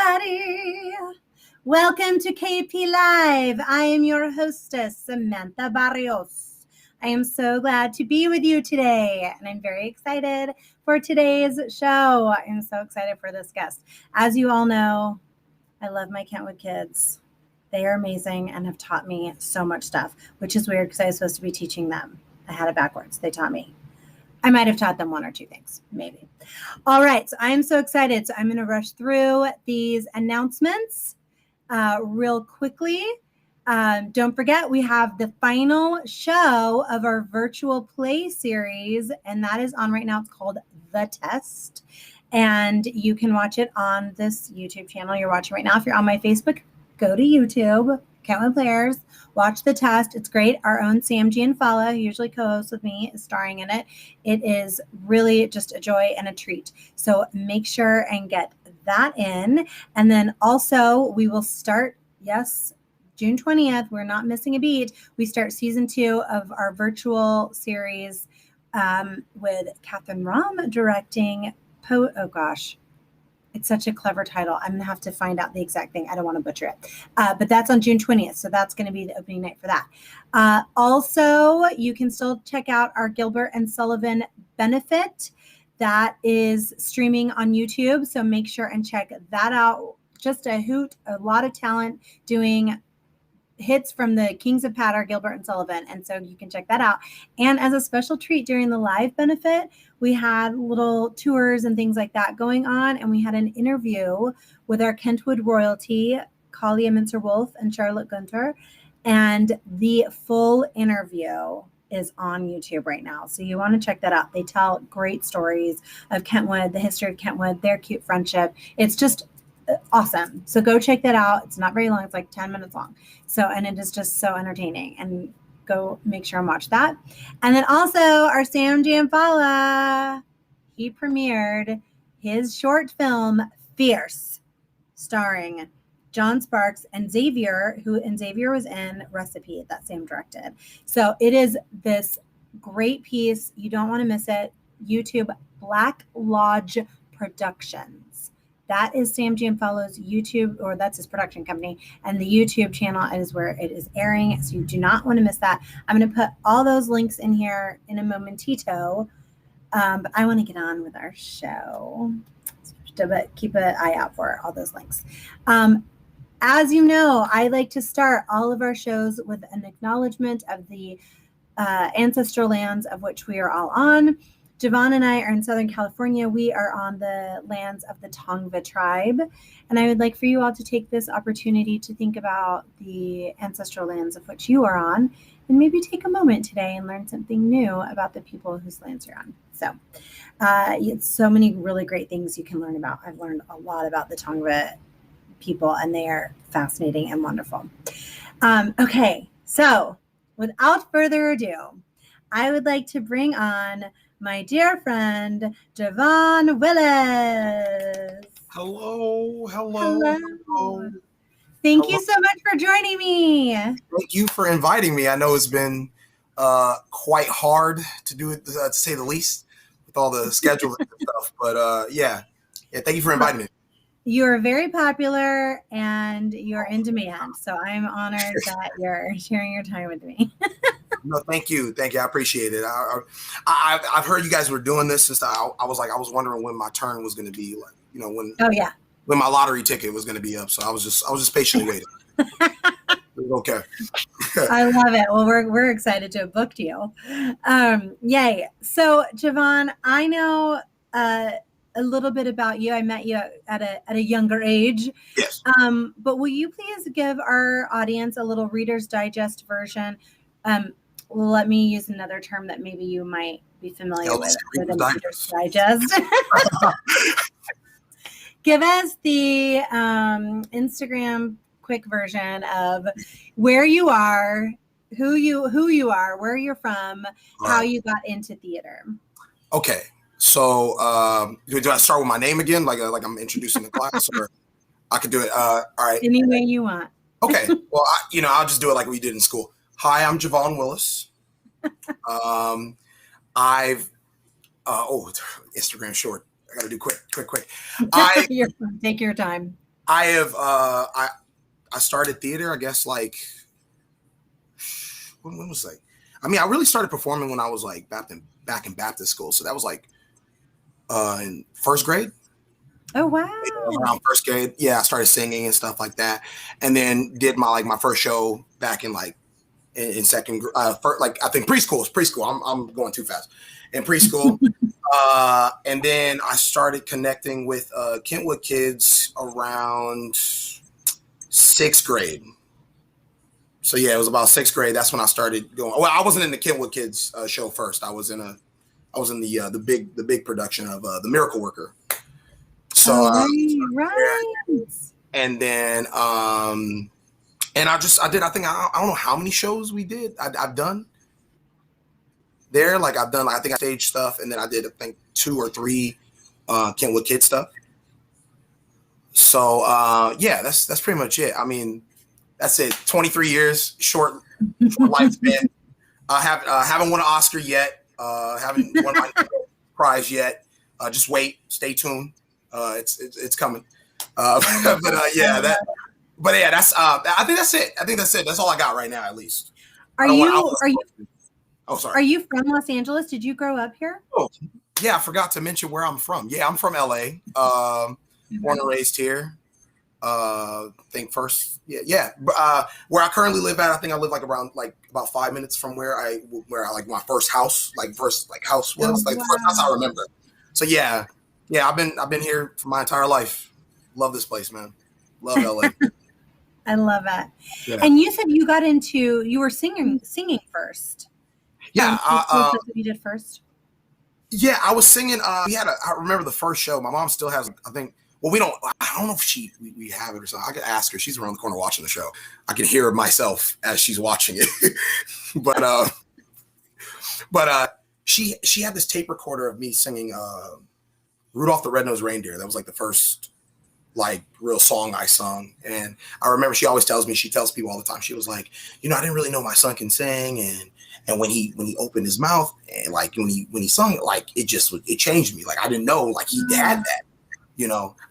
everybody. Welcome to KP Live. I am your hostess, Samantha Barrios. I am so glad to be with you today, and I'm very excited for today's show. I'm so excited for this guest. As you all know, I love my Kentwood kids. They are amazing and have taught me so much stuff, which is weird because I was supposed to be teaching them. I had it backwards. They taught me. I might have taught them one or two things, maybe. All right, so I am so excited. So I'm going to rush through these announcements real quickly. Don't forget, we have the final show of our virtual play series, and that is on right now. It's called The Test, and you can watch it on this YouTube channel you're watching right now. If you're on my Facebook, go to YouTube, Kentwood Players, watch The Test. It's great. Our own Sam Gianfala, who usually co-hosts with me, is starring in it. It is really just a joy and a treat. So make sure and get that in. And then also we will start, yes, June 20th. We're not missing a beat. We start season 2 of our virtual series with Catherine Rahm directing. Oh gosh. It's such a clever title. I'm going to have to find out the exact thing. I don't want to butcher it. But that's on June 20th. So that's going to be the opening night for that. Also, you can still check out our Gilbert and Sullivan benefit. That is streaming on YouTube. So make sure and check that out. Just a hoot, a lot of talent doing hits from the Kings of Patter, Gilbert and Sullivan. And so you can check that out. And as a special treat during the live benefit, we had little tours and things like that going on. And we had an interview with our Kentwood royalty, Kalia Mincer-Wolf and Charlotte Gunter. And the full interview is on YouTube right now. So you want to check that out. They tell great stories of Kentwood, the history of Kentwood, their cute friendship. It's just awesome. So go check that out. It's not very long. It's like 10 minutes long. So, and it is just so entertaining, and go make sure and watch that. And then also our Sam Gianfala, he premiered his short film Fierce, starring John Sparks and Xavier, Xavier was in Recipe that Sam directed. So it is this great piece. You don't want to miss it. YouTube, Black Lodge Productions. That is Sam Gianfala's YouTube, or that's his production company. And the YouTube channel is where it is airing. So you do not want to miss that. I'm going to put all those links in here in a momentito. But I want to get on with our show. But keep an eye out for all those links. As you know, I like to start all of our shows with an acknowledgement of the ancestral lands of which we are all on. Javon and I are in Southern California. We are on the lands of the Tongva tribe. And I would like for you all to take this opportunity to think about the ancestral lands of which you are on, and maybe take a moment today and learn something new about the people whose lands you're on. So it's so many really great things you can learn about. I've learned a lot about the Tongva people, and they are fascinating and wonderful. Okay, so without further ado, I would like to bring on my dear friend, Javon Willis. Hello. Thank you so much for joining me. Thank you for inviting me. I know it's been quite hard to do it, to say the least, with all the scheduling and stuff. But yeah, thank you for inviting me. You're very popular and you're in demand. So I'm honored that you're sharing your time with me. No, thank you. I appreciate it. I've heard you guys were doing this since I was wondering when my turn was going to be, like, you know, when my lottery ticket was going to be up. So I was just patiently waiting. Okay. I love it. Well, we're excited to have booked you. Yay. So Javon, I know a little bit about you. I met you at a younger age. Yes. But will you please give our audience a little Reader's Digest version? Let me use another term that maybe you might be familiar with. Reader's Digest. Give us the Instagram quick version of where you are, who you are, where you're from, how you got into theater. Okay, so do I start with my name again, like I'm introducing the class, or I could do it? All right. Any way you want. Okay. Well, I'll just do it like we did in school. Hi, I'm Javon Willis. I've Instagram short. I got to do quick. Take your time. I have I started theater, I guess, like when was like, I mean, I really started performing when I was like back in Baptist school. So that was like in first grade. Oh wow! Around first grade, yeah, I started singing and stuff like that, and then did my first show back in like in second, like I think preschool. I'm going too fast. In preschool, and then I started connecting with Kentwood Kids around sixth grade. So yeah, it was about sixth grade. That's when I started going. Well, I wasn't in the Kentwood Kids show first. I was in the big production of the Miracle Worker. So right. And then and I think I don't know how many shows we did. I've done there. Like I've done, I think I stage stuff, and then I did I think 2 or 3 Kentwood Kid stuff. So yeah, that's pretty much it. I mean, that's it. 23 years, short lifespan. I haven't won an Oscar yet. Haven't won my prize yet. Just wait, stay tuned. It's coming. Yeah, that's I think that's it. That's all I got right now, at least. Are you Oh, sorry. Are you from Los Angeles? Did you grow up here? Oh, yeah, I forgot to mention where I'm from. Yeah, I'm from LA. Born and raised here. Think first. Yeah. Where I currently live at, I think I live like around like about 5 minutes from where I like my first house was. Like the first house I remember. So yeah, I've been here for my entire life. Love this place, man. Love LA. I love it. Yeah. And you said you were singing first. Yeah. That's what you did first. Yeah, I was singing. I remember the first show. My mom still has, I think. Well, I don't know if we have it or something. I could ask her. She's around the corner watching the show. I can hear myself as she's watching it. but she had this tape recorder of me singing Rudolph the Red-Nosed Reindeer. That was like the first like real song I sung. And I remember she tells people all the time, she was like, I didn't really know my son can sing. And when he opened his mouth and like when he sung, like it changed me. Like I didn't know like he had that.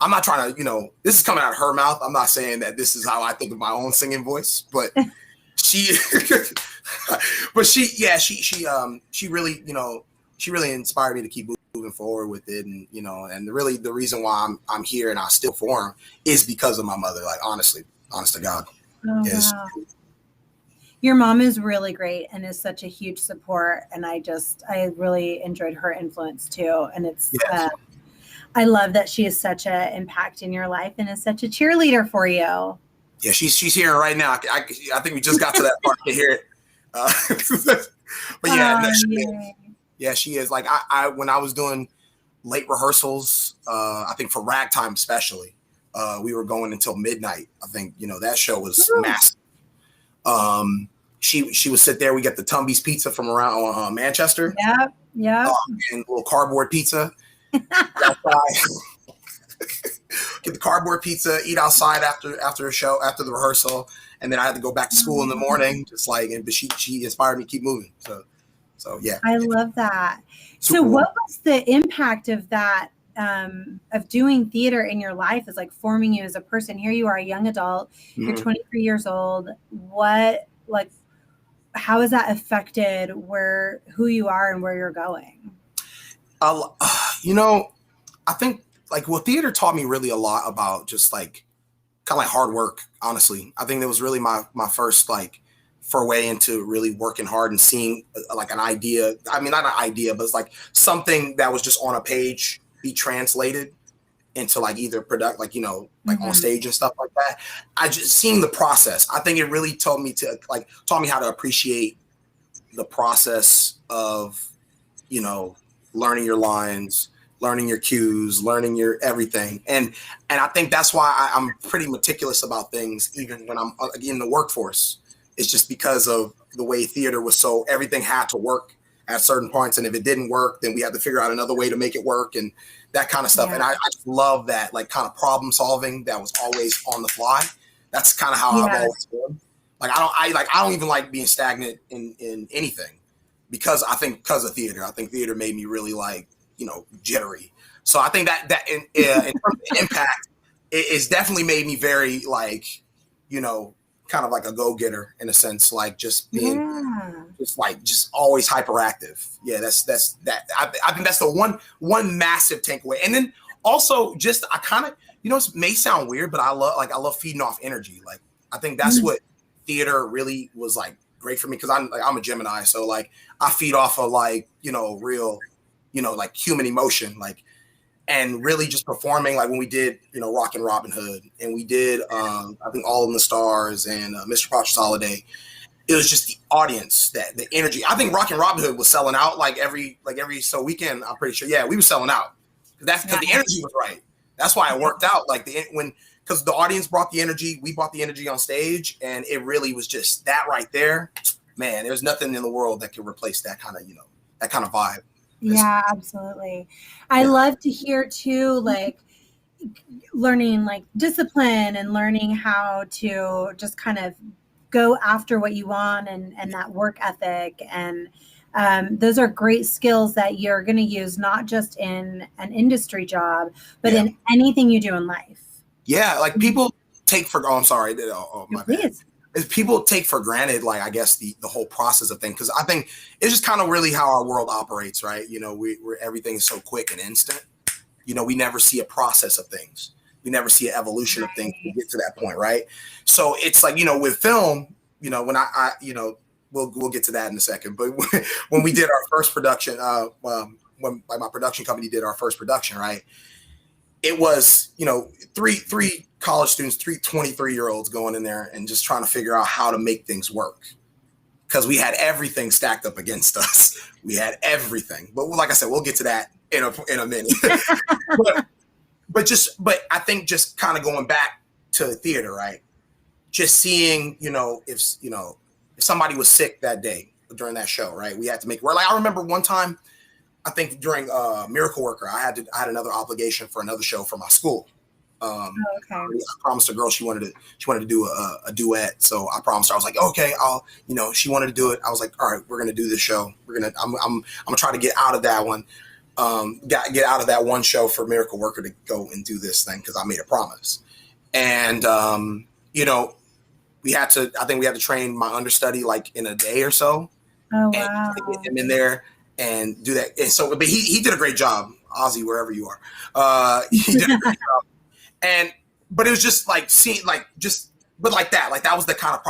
I'm not trying to, this is coming out of her mouth. I'm not saying that this is how I think of my own singing voice, but she really inspired me to keep moving forward with it. And really the reason why I'm here and I still perform is because of my mother. Like, honest to God. Oh, Yes. wow. Your mom is really great and is such a huge support. And I really enjoyed her influence too. And it's, yes. I love that she is such an impact in your life and is such a cheerleader for you. Yeah, she's here right now. I think we just got to that part to hear it. But yeah, she is. Like I when I was doing late rehearsals, I think for Ragtime especially, we were going until midnight. I think that show was massive. She would sit there. We get the Tumby's pizza from around Manchester. Yeah. And a little cardboard pizza. Get the cardboard pizza, eat outside after a show, after the rehearsal, and then I had to go back to school in the morning. But she inspired me to keep moving. So yeah. I love that. So what was the impact of that, of doing theater in your life, is like forming you as a person? Here you are, a young adult, you're 23 years old. How has that affected who you are and where you're going? I think theater taught me really a lot about just like kind of like hard work. Honestly, I think that was really my first like foray into really working hard and seeing like an idea. I mean, not an idea, but it's like something that was just on a page be translated into like either product, like on stage and stuff like that. I just seeing the process. I think it really taught me how to appreciate the process of learning your lines, learning your cues, learning your everything. And I think that's why I'm pretty meticulous about things, even when I'm in the workforce. It's just because of the way theater was, so everything had to work at certain points. And if it didn't work, then we had to figure out another way to make it work and that kind of stuff. Yeah. And I just love that, like kind of problem solving that was always on the fly. That's kind of how I've always been. Like, I don't even like being stagnant in anything because of theater. I think theater made me really jittery. So I think that in terms of impact, it's definitely made me very like, you know, kind of like a go-getter in a sense, like just being just always hyperactive. Yeah, that's that. I think that's the one massive takeaway. And then also just I kind of, you know, it may sound weird, but I love feeding off energy. Like I think that's what theater really was like great for me, because I'm a Gemini, so like I feed off of like, you know, real, you know, like human emotion, like, and really just performing, like when we did, you know, Rockin' Robin Hood, and we did I think All in the Stars and Mr. Partridge's Holiday. It was just the audience, that the energy. I think Rockin' Robin Hood was selling out like every so weekend. I'm pretty sure. Yeah, we were selling out. That's because the energy was right. That's why it worked out. Like because the audience brought the energy, we brought the energy on stage, and it really was just that right there. Man, there's nothing in the world that can replace that kind of, you know, that kind of vibe. Yeah, absolutely. I love to hear too, like learning like discipline and learning how to just kind of go after what you want, and that work ethic. And those are great skills that you're going to use not just in an industry job, but in anything you do in life. Yeah, like people take for, I'm sorry. My bad. People take for granted, like, I guess the whole process of things, because I think it's just kind of really how our world operates, right? You know, we're everything is so quick and instant. You know, we never see a process of things. We never see an evolution of things to get to that point, right? So it's like, you know, with film, you know, when I you know, we'll get to that in a second, but when we did our first production, when like my production company did our first production, right? It was, you know, three college students, 23-year-olds going in there and just trying to figure out how to make things work, because we had everything stacked up against us. We had everything, but like I said, we'll get to that in a minute. but I think just kind of going back to the theater, right? Just seeing, you know, if somebody was sick that day during that show, right? We had to make it work. Like I remember one time, I think during Miracle Worker, I had another obligation for another show for my school. I promised a girl she wanted to do a duet, so I promised her. I was like, okay, I'll, you know, she wanted to do it. I was like, all right, we're gonna do this show. I'm gonna try to get out of that one, get out of that one show for Miracle Worker to go and do this thing, because I made a promise. And you know, I think we had to train my understudy like in a day or so. Oh wow! And get him in there and do that. And so, but he did a great job, Ozzy, wherever you are. He did a great job. But it was just like seeing, like, but like that was the kind of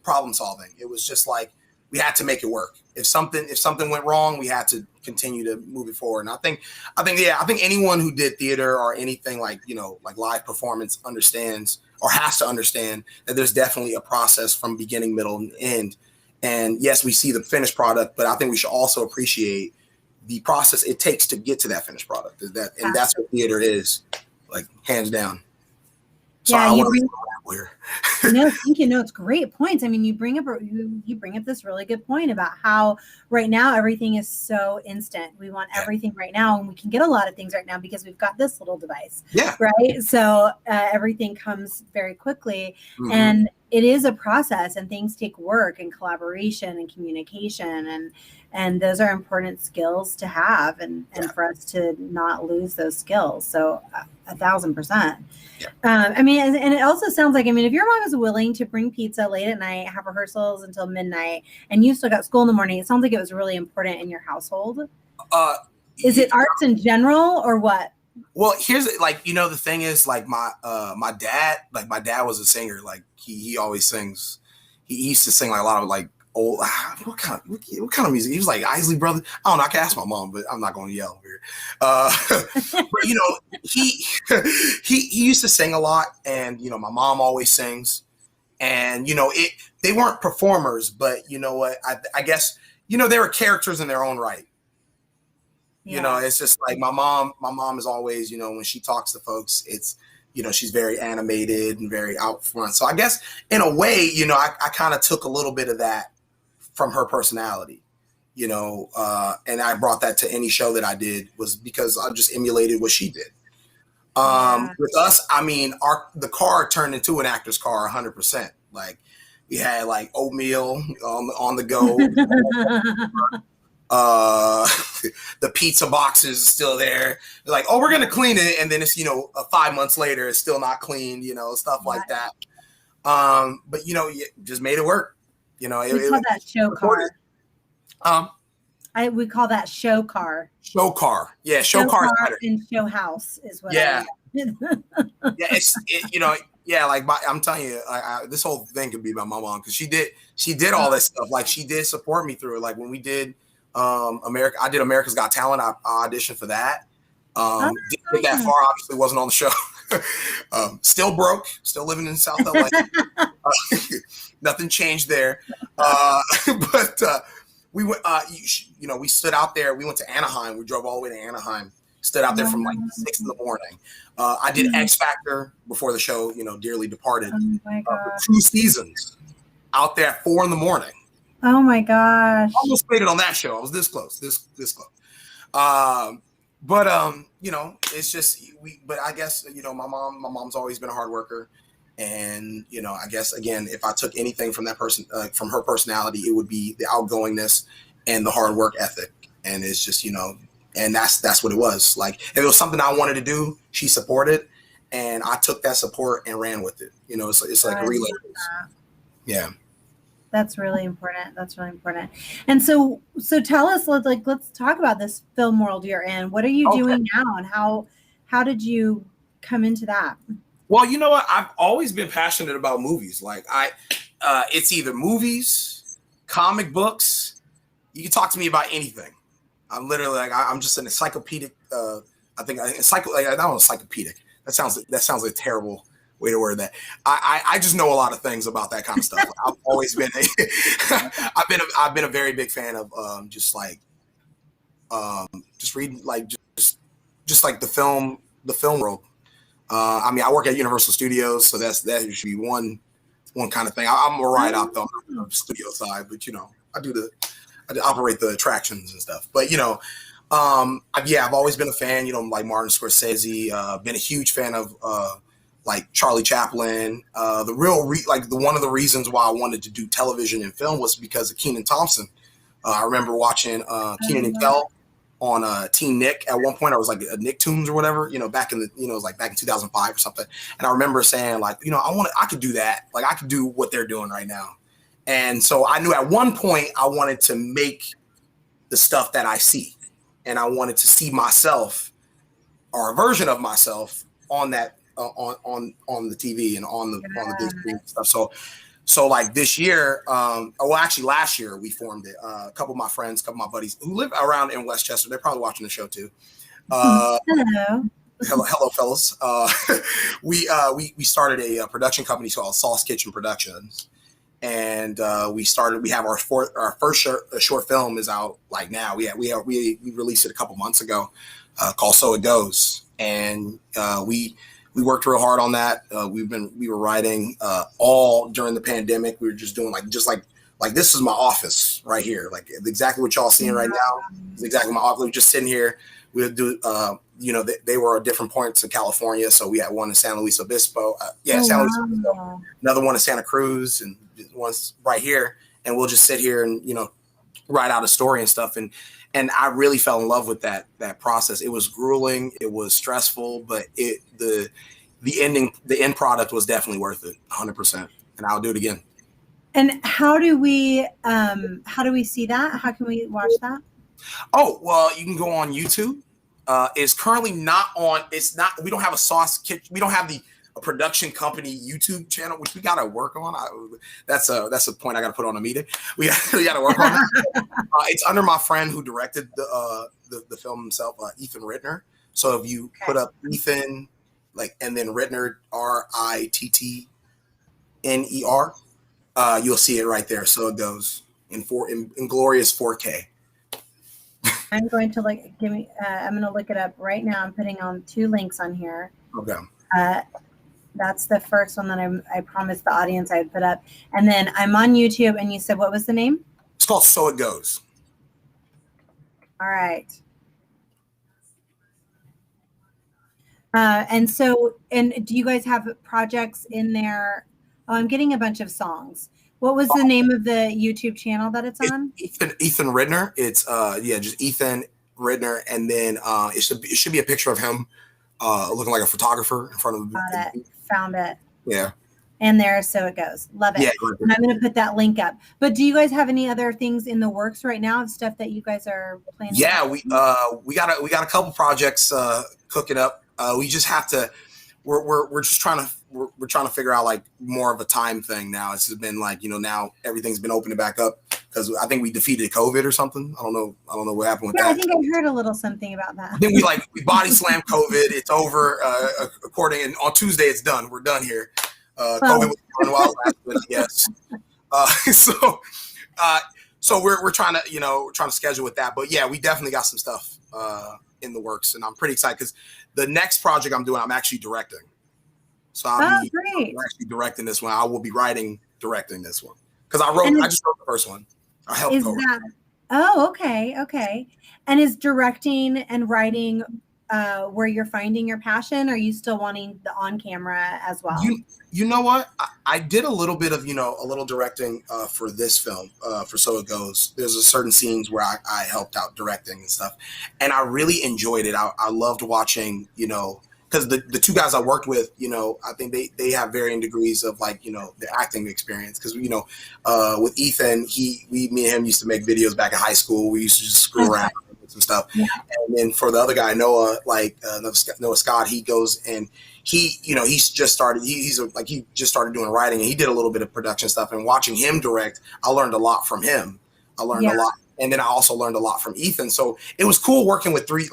problem solving. It was just like, we had to make it work. If something went wrong, we had to continue to move it forward. And I think anyone who did theater or anything like, you know, like live performance understands, or has to understand, that there's definitely a process from beginning, middle, and end. And yes, we see the finished product, but I think we should also appreciate the process it takes to get to that finished product. That's what theater is, like, hands down. Sorry, yeah, no, thank you. No, it's great points. I mean, you bring up this really good point about how right now everything is so instant. We want everything right now, and we can get a lot of things right now because we've got this little device. Yeah. Right. So everything comes very quickly, and it is a process, and things take work and collaboration and communication, and those are important skills to have, and for us to not lose those skills. So 1,000%. Yeah. I mean, and it also sounds like, I mean, if your mom is willing to bring pizza late at night, have rehearsals until midnight, and you still got school in the morning, it sounds like it was really important in your household. Is it arts in general, or what? Well, here's, like, you know, the thing is, like, my dad was a singer. Like, he always sings. He used to sing like a lot of like old, what kind of music? He was like Isley Brothers. I don't know. I can ask my mom, but I'm not going to yell here. But you know, he used to sing a lot, and you know, my mom always sings, and you know, they weren't performers, but you know what? I guess, you know, they were characters in their own right. Yeah. You know, it's just like my mom is always, you know, when she talks to folks, it's, you know, she's very animated and very out front. So I guess in a way, you know, I kind of took a little bit of that from her personality, you know, and I brought that to any show that I did, was because I just emulated what she did. With us, I mean, the car turned into an actor's car 100%. Like, we had like oatmeal on the go. The pizza box is still there. They're like, oh, we're gonna clean it, and then it's 5 months later, it's still not cleaned. Stuff like that. But just made it work. We call that show car. We call that show car. Show car, yeah, show car and show house is what. Yeah, yeah, like I'm telling you, this whole thing could be about my mom because she did all this stuff. Like she did support me through it. Like when we did I did America's Got Talent. I auditioned for that. Didn't get that far. Obviously, wasn't on the show. Still broke. Still living in South LA. Nothing changed there. But we went. We stood out there. We went to Anaheim. We drove all the way to Anaheim. Stood out there from like 6 a.m. I did X Factor before the show. Dearly departed. Oh my God. For 2 seasons. Out there at 4 a.m. Oh my gosh! Almost made it on that show. I was this close. This close. But it's just But I guess my mom's always been a hard worker, and I guess again, if I took anything from that person, from her personality, it would be the outgoingness and the hard work ethic. And it's just and that's what it was. Like if it was something I wanted to do, she supported, and I took that support and ran with it. It's like a relay. Yeah. That's really important. And so tell us, let's talk about this film world you're in. What are you doing now, and how did you come into that? Well, you know what? I've always been passionate about movies. Like it's either movies, comic books. You can talk to me about anything. I'm literally I'm just an encyclopedic. I don't know, encyclopedic. That sounds like a terrible way to word that. I just know a lot of things about that kind of stuff. I've always been I've been a very big fan of just reading just like the film world. I work at Universal Studios, so that should be one kind of thing. I'm right out though on the studio side, but I operate the attractions and stuff. But I've always been a fan. Like Martin Scorsese. Been a huge fan of like Charlie Chaplin. One of the reasons why I wanted to do television and film was because of Kenan Thompson. I remember watching Kenan and Kel on Team Nick. At one point, I was like a Nicktoons or whatever. Back in it was like back in 2005 or something. And I remember saying like, I could do that. Like I could do what they're doing right now. And so I knew at one point I wanted to make the stuff that I see, and I wanted to see myself or a version of myself on that. On the TV and on the big screen and stuff. So like this year, actually last year we formed it. A couple of my friends, a couple of my buddies who live around in Westchester, they're probably watching the show too. Hello, fellas. We started a production company called Sauce Kitchen Productions, and we have our first short film is out like now. We released it a couple months ago, called So It Goes, and we worked real hard on that. We were writing all during the pandemic. We were just doing like this is my office right here. Like exactly what y'all seeing right now is exactly my office. We were just sitting here. We would do, they were at different points of California. So we had one in San Luis Obispo. San Luis Obispo. Another one in Santa Cruz, and one's right here. And we'll just sit here and, write out a story and stuff. And I really fell in love with that process. It was grueling. It was stressful, but the end product was definitely worth it, 100%. And I'll do it again. And how do we see that? How can we watch that? Oh, well, you can go on YouTube. It's currently not on. It's not. We don't have a Sauce Kitchen. We don't have a production company YouTube channel, which we got to work on. That's a point I got to put on a meeting. We got to work on that. It's under my friend who directed the film himself, Ethan Rittner. So if you put up Ethan, and then Rittner, Rittner, you'll see it right there. So it goes in glorious 4K. I'm going to I'm going to look it up right now. I'm putting on 2 links on here. Okay. That's the first one that I promised the audience I would put up. And then I'm on YouTube, and you said, what was the name? It's called So It Goes. All right. And do you guys have projects in there? Oh, I'm getting a bunch of songs. What was the name of the YouTube channel that it's on? Ethan Ridner. It's just Ethan Ridner, and then it should be a picture of him looking like a photographer in front of. Got it. Found it. Yeah. And there, so it goes. Love it. Yeah, and I'm going to put that link up. But do you guys have any other things in the works right now of stuff that you guys are planning? Yeah, we got a couple projects cooking up. We just have to. We're just trying to figure out like more of a time thing now. It's been like, now everything's been opening back up because I think we defeated COVID or something. I don't know what happened with that. I think I heard a little something about that. I think we body slammed COVID. It's over. And on Tuesday it's done. We're done here. COVID was going well last week, yes. So we're trying to schedule with that. But yeah, we definitely got some stuff in the works, and I'm pretty excited because the next project I'm doing, I'm actually directing. So I'm actually directing this one. I will be directing this one because I just wrote the first one. I helped co-write. Okay. And is directing and writing where you're finding your passion? Or are you still wanting the on camera as well? You know what? I did a little bit of, a little directing for this film, for So It Goes. There's a certain scenes where I helped out directing and stuff. And I really enjoyed it. I loved watching, because the two guys I worked with, I think they have varying degrees of like, the acting experience. Because, with Ethan, me and him used to make videos back in high school. We used to just screw around with some stuff. Yeah. And then for the other guy, Noah, Noah Scott, he goes and he just started doing writing, and he did a little bit of production stuff. And watching him direct, I learned a lot from him. I learned a lot. And then I also learned a lot from Ethan. So it was cool working with it's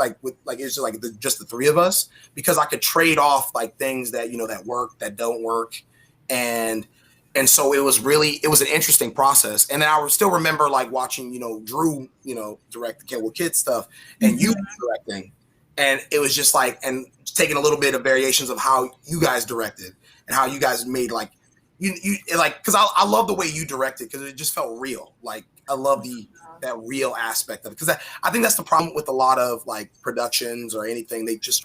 just the three of us, because I could trade off like things that, that work, that don't work. And so it was an interesting process. And then I still remember like watching, Drew, direct the Kentwood Kid stuff, and you directing. And it was just like, and taking a little bit of variations of how you guys directed and how you guys made like, because I love the way you directed, because it just felt real. Like I love that real aspect of it, because I think that's the problem with a lot of like productions or anything. They just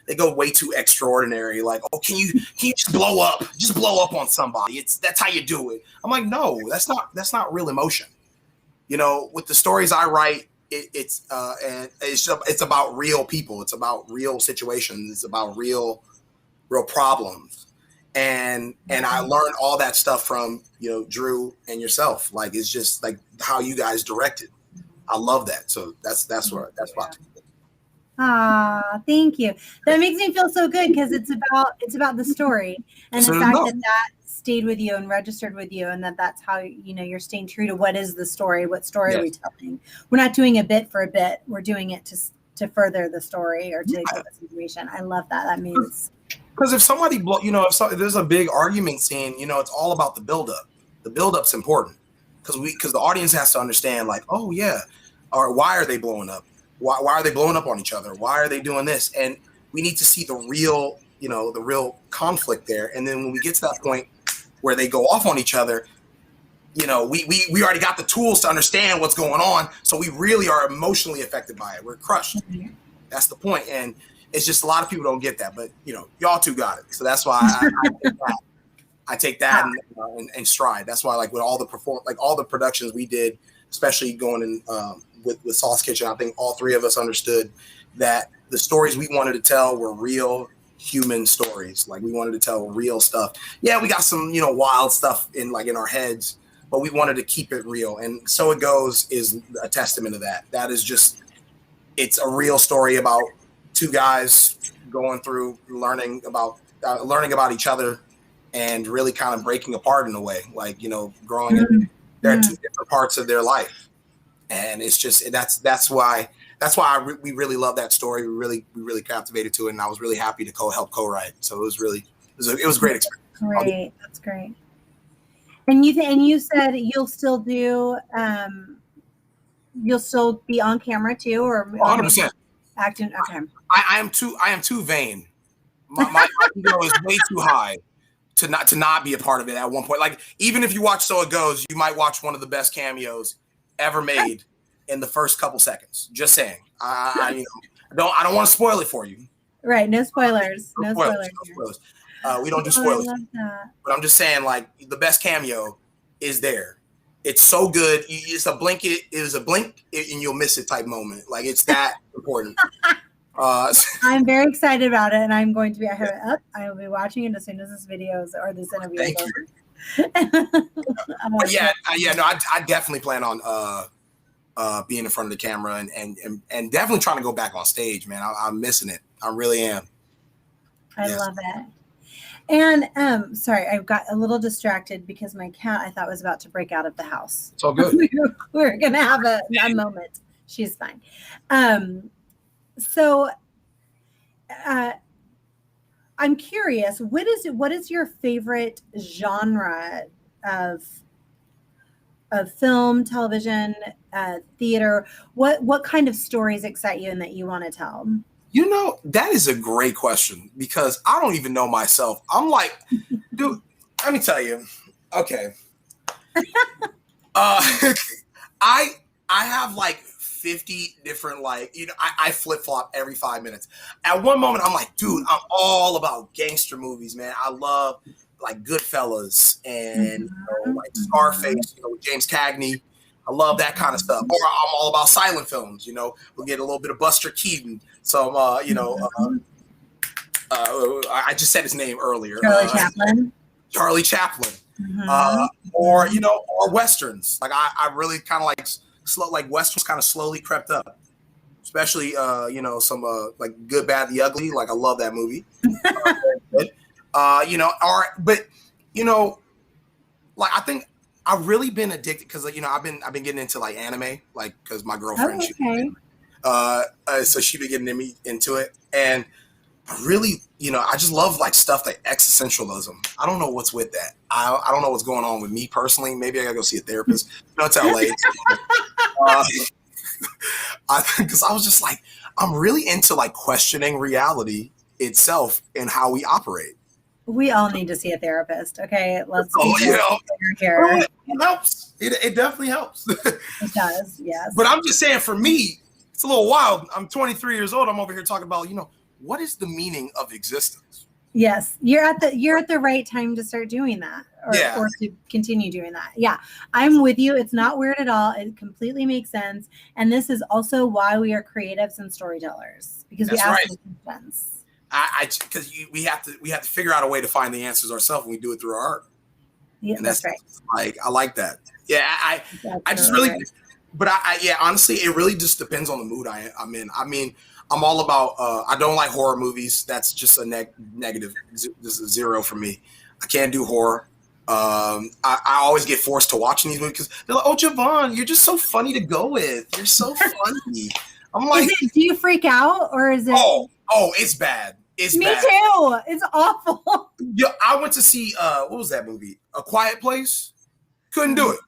they go way too extraordinary. Like, oh, can you just blow up on somebody? That's how you do it. I'm like, no, that's not real emotion. With the stories I write, it's about real people. It's about real situations. It's about real problems. And I learned all that stuff from, Drew and yourself. Like, it's just like how you guys directed. I love that. So that's what thank you. That makes me feel so good, because it's about the story and the fact that stayed with you and registered with you, and that's how, you're staying true to what is the story, what story are we telling. We're not doing a bit for a bit. We're doing it to further the story or to give us information. I love that. That means. Because if somebody, if there's a big argument scene, it's all about the buildup. The buildup's important because the audience has to understand, like, oh yeah, or why are they blowing up? Why are they blowing up on each other? Why are they doing this? And we need to see the real, the real conflict there. And then when we get to that point where they go off on each other, we already got the tools to understand what's going on. So we really are emotionally affected by it. We're crushed. Mm-hmm. That's the point. And it's just a lot of people don't get that, but y'all two got it. So that's why I take that and stride. That's why, like, with all the productions we did, especially going in with Sauce Kitchen, I think all three of us understood that the stories we wanted to tell were real human stories. Like, we wanted to tell real stuff. Yeah, we got some wild stuff in our heads, but we wanted to keep it real. And So It Goes is a testament to that. That is just, it's a real story about two guys going through learning about each other and really kind of breaking apart in a way, like, growing up. They're two different parts of their life. And it's just, that's why we really love that story. We really captivated to it. And I was really happy to help co-write. So it was a great experience. Great. That's great. And you said you'll still do, you'll still be on camera too, or 100%. Acting. Okay. I am too vain. My ego is way too high to not be a part of it at one point. Like, even if you watch So It Goes, you might watch one of the best cameos ever made in the first couple seconds. Just saying. I don't want to spoil it for you. Right. No spoilers. No spoilers. We don't do spoilers. I love that. But I'm just saying, like, the best cameo is there. It's so good. It's a blink. It is a blink and you'll miss it type moment. Like it's that important. I'm very excited about it, and I'm going to be. I have it up. I will be watching it as soon as this video or this interview is over. No, I definitely plan on being in front of the camera and definitely trying to go back on stage, man. I'm missing it. I really am. I love it. And sorry, I got a little distracted because my cat I thought was about to break out of the house. It's all good. We're gonna have a moment. She's fine. So I'm curious, what is your favorite genre of film, television, theater? What kind of stories excite you and that you want to tell? You know, that is a great question because I don't even know myself. I'm like, dude, let me tell you. Okay. I have like 50 different, like, you know, I flip-flop every 5 minutes. At one moment, I'm like, dude, I'm all about gangster movies, man. I love like Goodfellas and like Scarface, with James Cagney. I love that kind of stuff. Or I'm all about silent films, We'll get a little bit of Buster Keaton. So, I just said his name earlier. Charlie Chaplin. Or Westerns. Like I really kind of like Westerns kind of slowly crept up. Especially, some like Good, Bad, the Ugly. Like I love that movie. Like I think I've really been addicted because I've been getting into like anime, like because my girlfriend, so she been getting into it, and I really, I just love like stuff like existentialism. I don't know what's with that. I don't know what's going on with me personally. Maybe I gotta go see a therapist. It's LA. Because I was just like, I'm really into like questioning reality itself and how we operate. We all need to see a therapist. Okay, let's. It helps. It definitely helps. It does, yes. But I'm just saying, for me, it's a little wild. I'm 23 years old. I'm over here talking about, what is the meaning of existence? Yes, you're at the right time to start doing that, or to continue doing that. Yeah, I'm with you. It's not weird at all. It completely makes sense. And this is also why we are creatives and storytellers, because we ask questions. Because we have to figure out a way to find the answers ourselves, and we do it through our art. Yeah, and that's right. Like I like that. Yeah, I just really, right. But honestly, it really just depends on the mood I'm in. I mean, I'm all about. I don't like horror movies. That's just a negative. This is a zero for me. I can't do horror. I always get forced to watching these movies because they're like, "Oh, Javon, you're just so funny to go with. You're so funny." I'm like, do you freak out or is it? Oh, it's bad. Me too. It's awful. Yeah, I went to see what was that movie? A Quiet Place. Couldn't do it.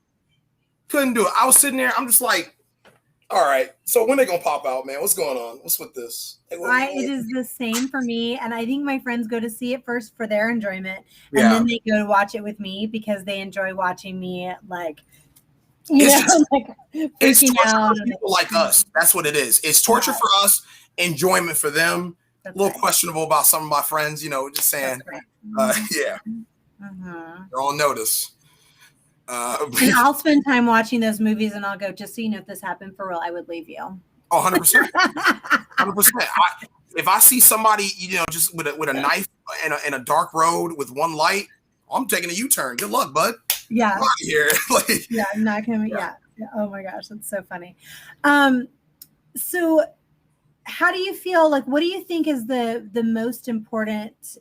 I was sitting there. I'm just like, all right. So when they gonna pop out, man? What's going on? What's with this? It is the same for me, and I think my friends go to see it first for their enjoyment, and then they go to watch it with me because they enjoy watching me like. It's torture for people like us. That's what it is. It's torture for us, enjoyment for them. That's a little questionable about some of my friends, just saying, they're on notice. And I'll spend time watching those movies and I'll go, just so you know, if this happened for real, I would leave you. Oh, 100%. 100%. If I see somebody, just with a knife in a dark road with one light, I'm taking a U-turn. Good luck, bud. Yeah. I'm out of here. I'm not coming. Yeah. Oh my gosh, that's so funny. So how do you feel like, what do you think is the most important,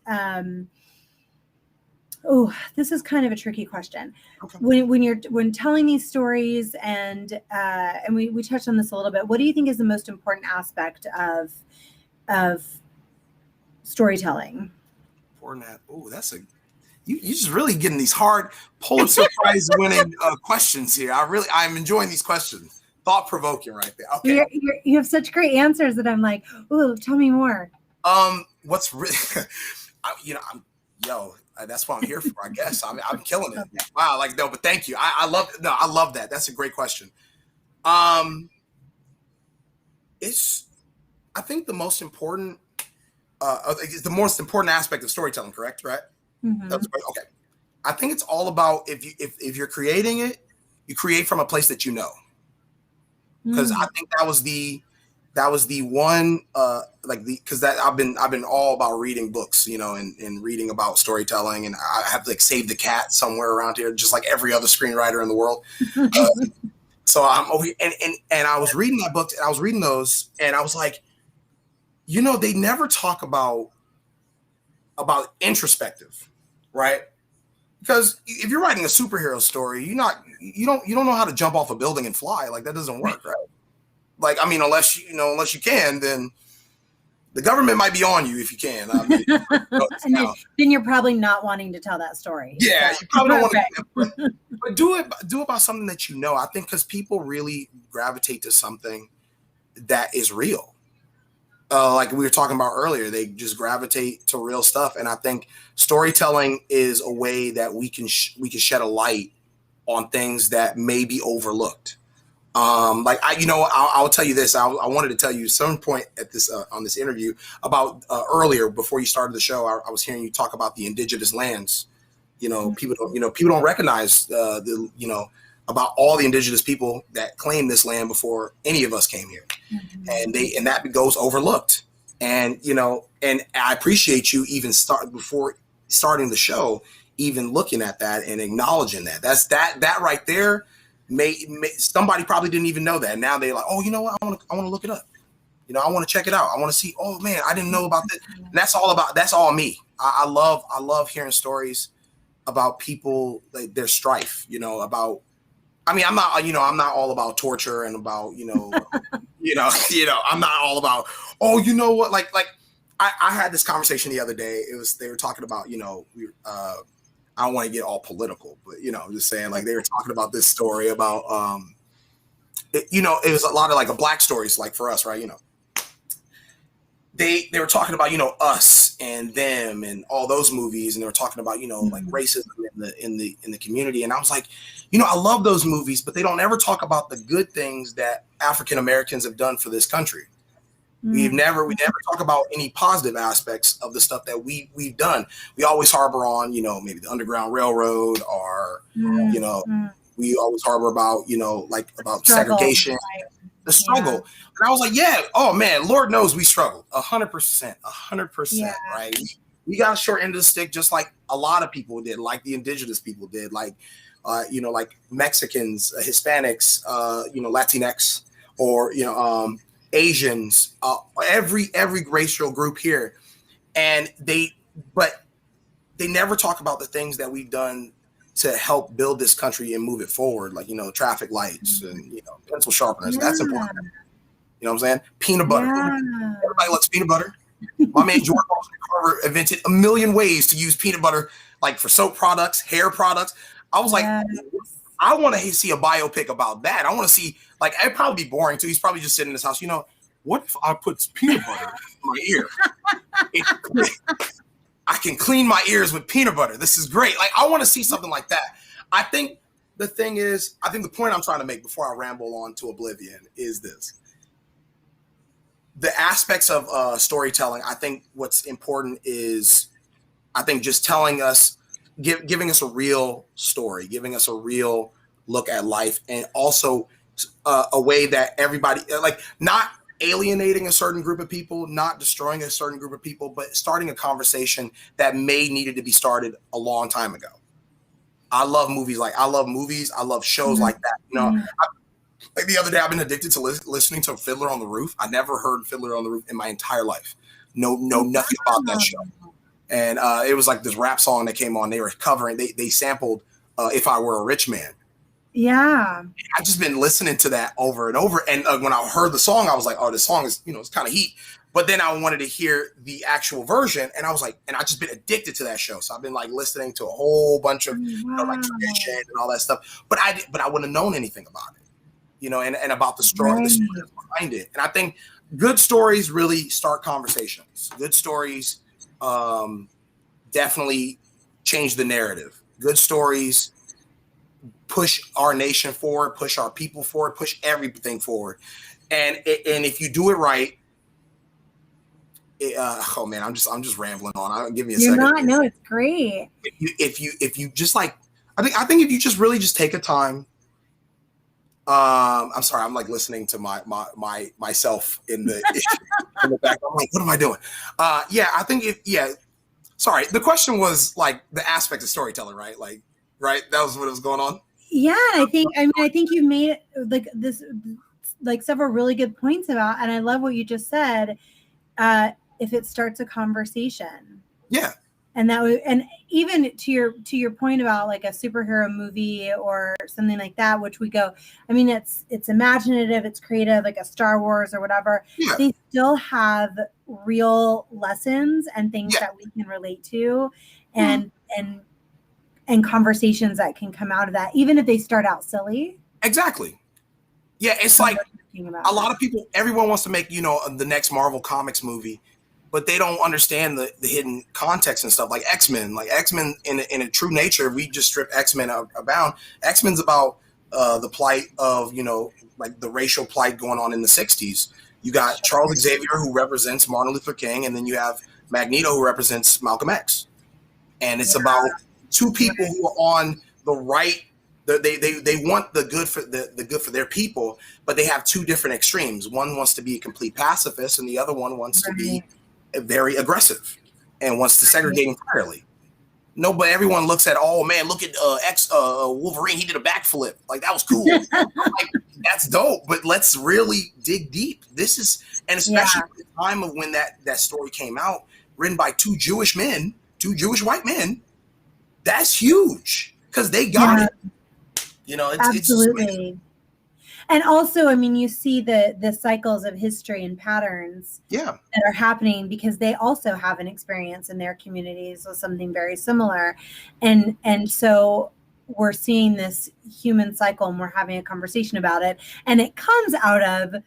this is kind of a tricky question. Okay. When telling these stories and we touched on this a little bit, what do you think is the most important aspect of storytelling? You're just really getting these hard Pulitzer Prize winning questions here. I'm enjoying these questions. Thought-provoking right there. Okay. You have such great answers that I'm like, ooh, tell me more. What's really, that's what I'm here for, I guess. I'm killing it. Okay. Wow. But thank you. I love that. That's a great question. I think the most important, the most important aspect of storytelling, correct? Right? Mm-hmm. That's great. Okay. I think it's all about if you're creating it, you create from a place that you know. Because I think that was the one because I've been all about reading books, you know, and reading about storytelling, and I have to like Save the Cat somewhere around here, just like every other screenwriter in the world. So I'm over here, and I was reading that book, and I was reading those, and I was like, you know, they never talk about introspective, right? Because if you're writing a superhero story, you don't know how to jump off a building and fly. Like that doesn't work, right? Like, I mean, unless you can, then the government might be on you if you can. I mean, then you're probably not wanting to tell that story. Yeah, you probably don't want to. But do it about something that you know. I think because people really gravitate to something that is real. Like we were talking about earlier, they just gravitate to real stuff, and I think storytelling is a way that we can shed a light on things that may be overlooked. Like I'll tell you this. I wanted to tell you some point at this on this interview about earlier before you started the show. I was hearing you talk about the indigenous lands. You know, people don't recognize about all the indigenous people that claimed this land before any of us came here, and that goes overlooked. And and I appreciate you even before starting the show, even looking at that and acknowledging that. That right there. May somebody probably didn't even know that. Now they're like, oh, you know what? I want to look it up. You know, I want to check it out. I want to see. Oh man, I didn't know about this. And that's all me. I love hearing stories about people, like their strife. You know, about. I mean, I'm not all about torture and about I'm not all about. Oh, you know what? Like I had this conversation the other day. They were talking about I don't want to get all political, but I'm just saying, like, they were talking about this story about it was a lot of like a black stories, like for us, right? They were talking about Us and Them and all those movies, and they were talking about like racism in the community, and I was like, I love those movies, but they don't ever talk about the good things that African Americans have done for this country. We never talk about any positive aspects of the stuff that we've done. We always harbor on, maybe the Underground Railroad, or we always harbor about, about struggle, segregation, the struggle. Yeah. And I was like, yeah, oh man, Lord knows we struggled 100%, right? We got a short end of the stick, just like a lot of people did, like the indigenous people did, like like Mexicans, Hispanics, Latinx, or Asians, every racial group here, and they never talk about the things that we've done to help build this country and move it forward, like traffic lights and pencil sharpeners. That's important. You know what I'm saying? Peanut butter. Yeah. Everybody loves peanut butter. My man George Washington Carver invented a million ways to use peanut butter, like for soap products, hair products. I was like, I want to see a biopic about that. I want to see, like, it'd probably be boring too. He's probably just sitting in his house. What if I put peanut butter in my ear? I can clean my ears with peanut butter. This is great. Like, I want to see something like that. I think the point I'm trying to make before I ramble on to oblivion is this. The aspects of storytelling, I think what's important is, I think just telling us, giving us a real story, giving us a real look at life, and also a way that everybody, like, not alienating a certain group of people, not destroying a certain group of people, but starting a conversation that needed to be started a long time ago. I love movies. I love shows like that. Like the other day, I've been addicted to listening to Fiddler on the Roof. I never heard Fiddler on the Roof in my entire life. Know nothing about that show. And it was like this rap song that came on. They were covering. They sampled "If I Were a Rich Man." Yeah, I've just been listening to that over and over. And when I heard the song, I was like, "Oh, this song is it's kind of heat." But then I wanted to hear the actual version, and I was like, and I just been addicted to that show. So I've been like listening to a whole bunch of like tradition and all that stuff. But I wouldn't have known anything about it, and about the story behind it. And I think good stories really start conversations. Good stories definitely change the narrative. Good stories push our nation forward, push our people forward, push everything forward. And if you do it right, oh man, I'm just rambling on. Give me a You're second. not. No, it's great. If you just like, I think if you just really just take a time. I'm sorry, I'm like listening to myself in the in the back. I'm like, what am I doing? Yeah, I think sorry. The question was like the aspect of storytelling, right? Like, right? That was what was going on. Yeah, I think you've made like this, like several really good points about, and I love what you just said. If it starts a conversation. Yeah. And and even to your point about like a superhero movie or something like that, which we go, I mean, it's imaginative, it's creative, like a Star Wars or whatever. Yeah. They still have real lessons and things that we can relate to, and conversations that can come out of that, even if they start out silly. Exactly. Yeah, it's like a lot of people. Everyone wants to make the next Marvel Comics movie. But they don't understand the hidden context and stuff like X-Men. Like X-Men in a true nature, we just strip X-Men abound. X-Men's about the plight of, like the racial plight going on in the 60s. You got Charles Xavier, who represents Martin Luther King, and then you have Magneto, who represents Malcolm X. And it's about two people who are on the right. They want the good for the good for their people, but they have two different extremes. One wants to be a complete pacifist, and the other one wants to be very aggressive and wants to segregate entirely. No, but everyone looks at, oh man, look at Wolverine. He did a backflip. Like that was cool. Like, that's dope. But let's really dig deep. This is, and especially at the time of when that story came out, written by two Jewish white men. That's huge because they got it. Absolutely. And also, I mean, you see the cycles of history and patterns that are happening because they also have an experience in their communities with something very similar. And so we're seeing this human cycle and we're having a conversation about it. And it comes out of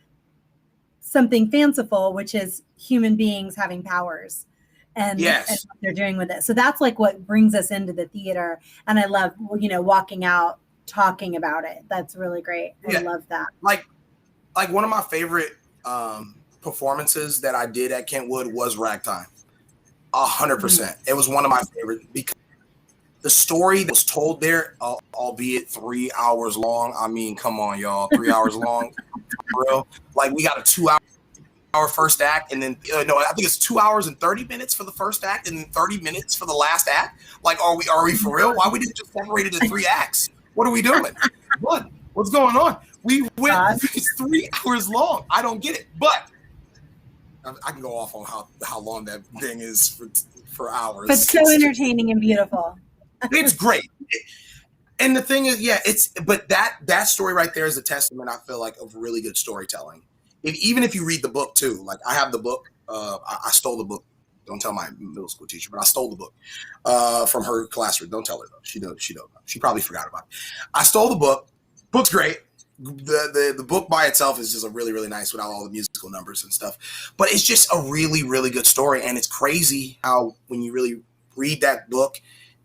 something fanciful, which is human beings having powers and what they're doing with it. So that's like what brings us into the theater. And I love, walking out, talking about it. That's really great. I love that. Like one of my favorite performances that I did at Kentwood was Ragtime. 100%. It was one of my favorite because the story that was told there, albeit 3 hours long. I mean, come on, y'all, 3 hours long, for real. Like we got a 2 hour first act, and then I think it's 2 hours and 30 minutes for the first act, and then 30 minutes for the last act. Like, are we for real? Why we didn't just separate it into 3 acts? What are we doing? What's going on? We went 3 hours long. I don't get it. But I can go off on how long that thing is for hours. But so entertaining and beautiful. It's great. And the thing is, but that story right there is a testament, I feel like, of really good storytelling. Even if you read the book too, like I have the book. I stole the book. Don't tell my middle school teacher, but I stole the book from her classroom. Don't tell her though. She don't know. She probably forgot about it. I stole the book. Book's great. The book by itself is just a really, really nice without all the musical numbers and stuff. But it's just a really, really good story. And it's crazy how when you really read that book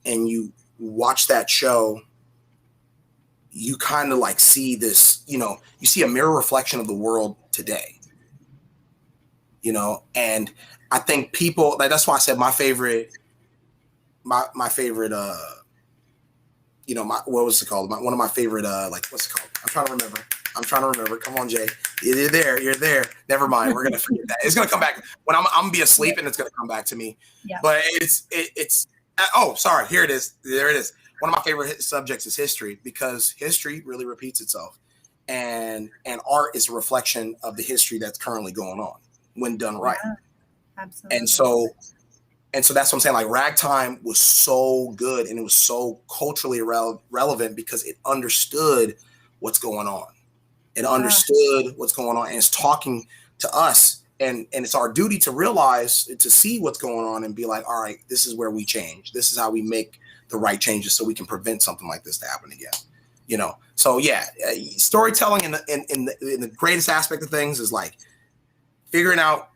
and you watch that show, you kind of like see this, you see a mirror reflection of the world today. And I think people, that's why I said my favorite, what was it called? One of my favorite, what's it called? I'm trying to remember. Come on, Jay. You're there. Never mind. We're going to forget that. It's going to come back when I'm going to be asleep and it's going to come back to me. Yeah. But sorry. Here it is. There it is. One of my favorite subjects is history because history really repeats itself. And art is a reflection of the history that's currently going on when done right. Yeah. Absolutely. And so that's what I'm saying. Like Ragtime was so good and it was so culturally relevant because it understood what's going on. It understood what's going on and it's talking to us. And it's our duty to realize, to see what's going on and be like, all right, this is where we change. This is how we make the right changes so we can prevent something like this to happen again. So storytelling in the greatest aspect of things is like figuring out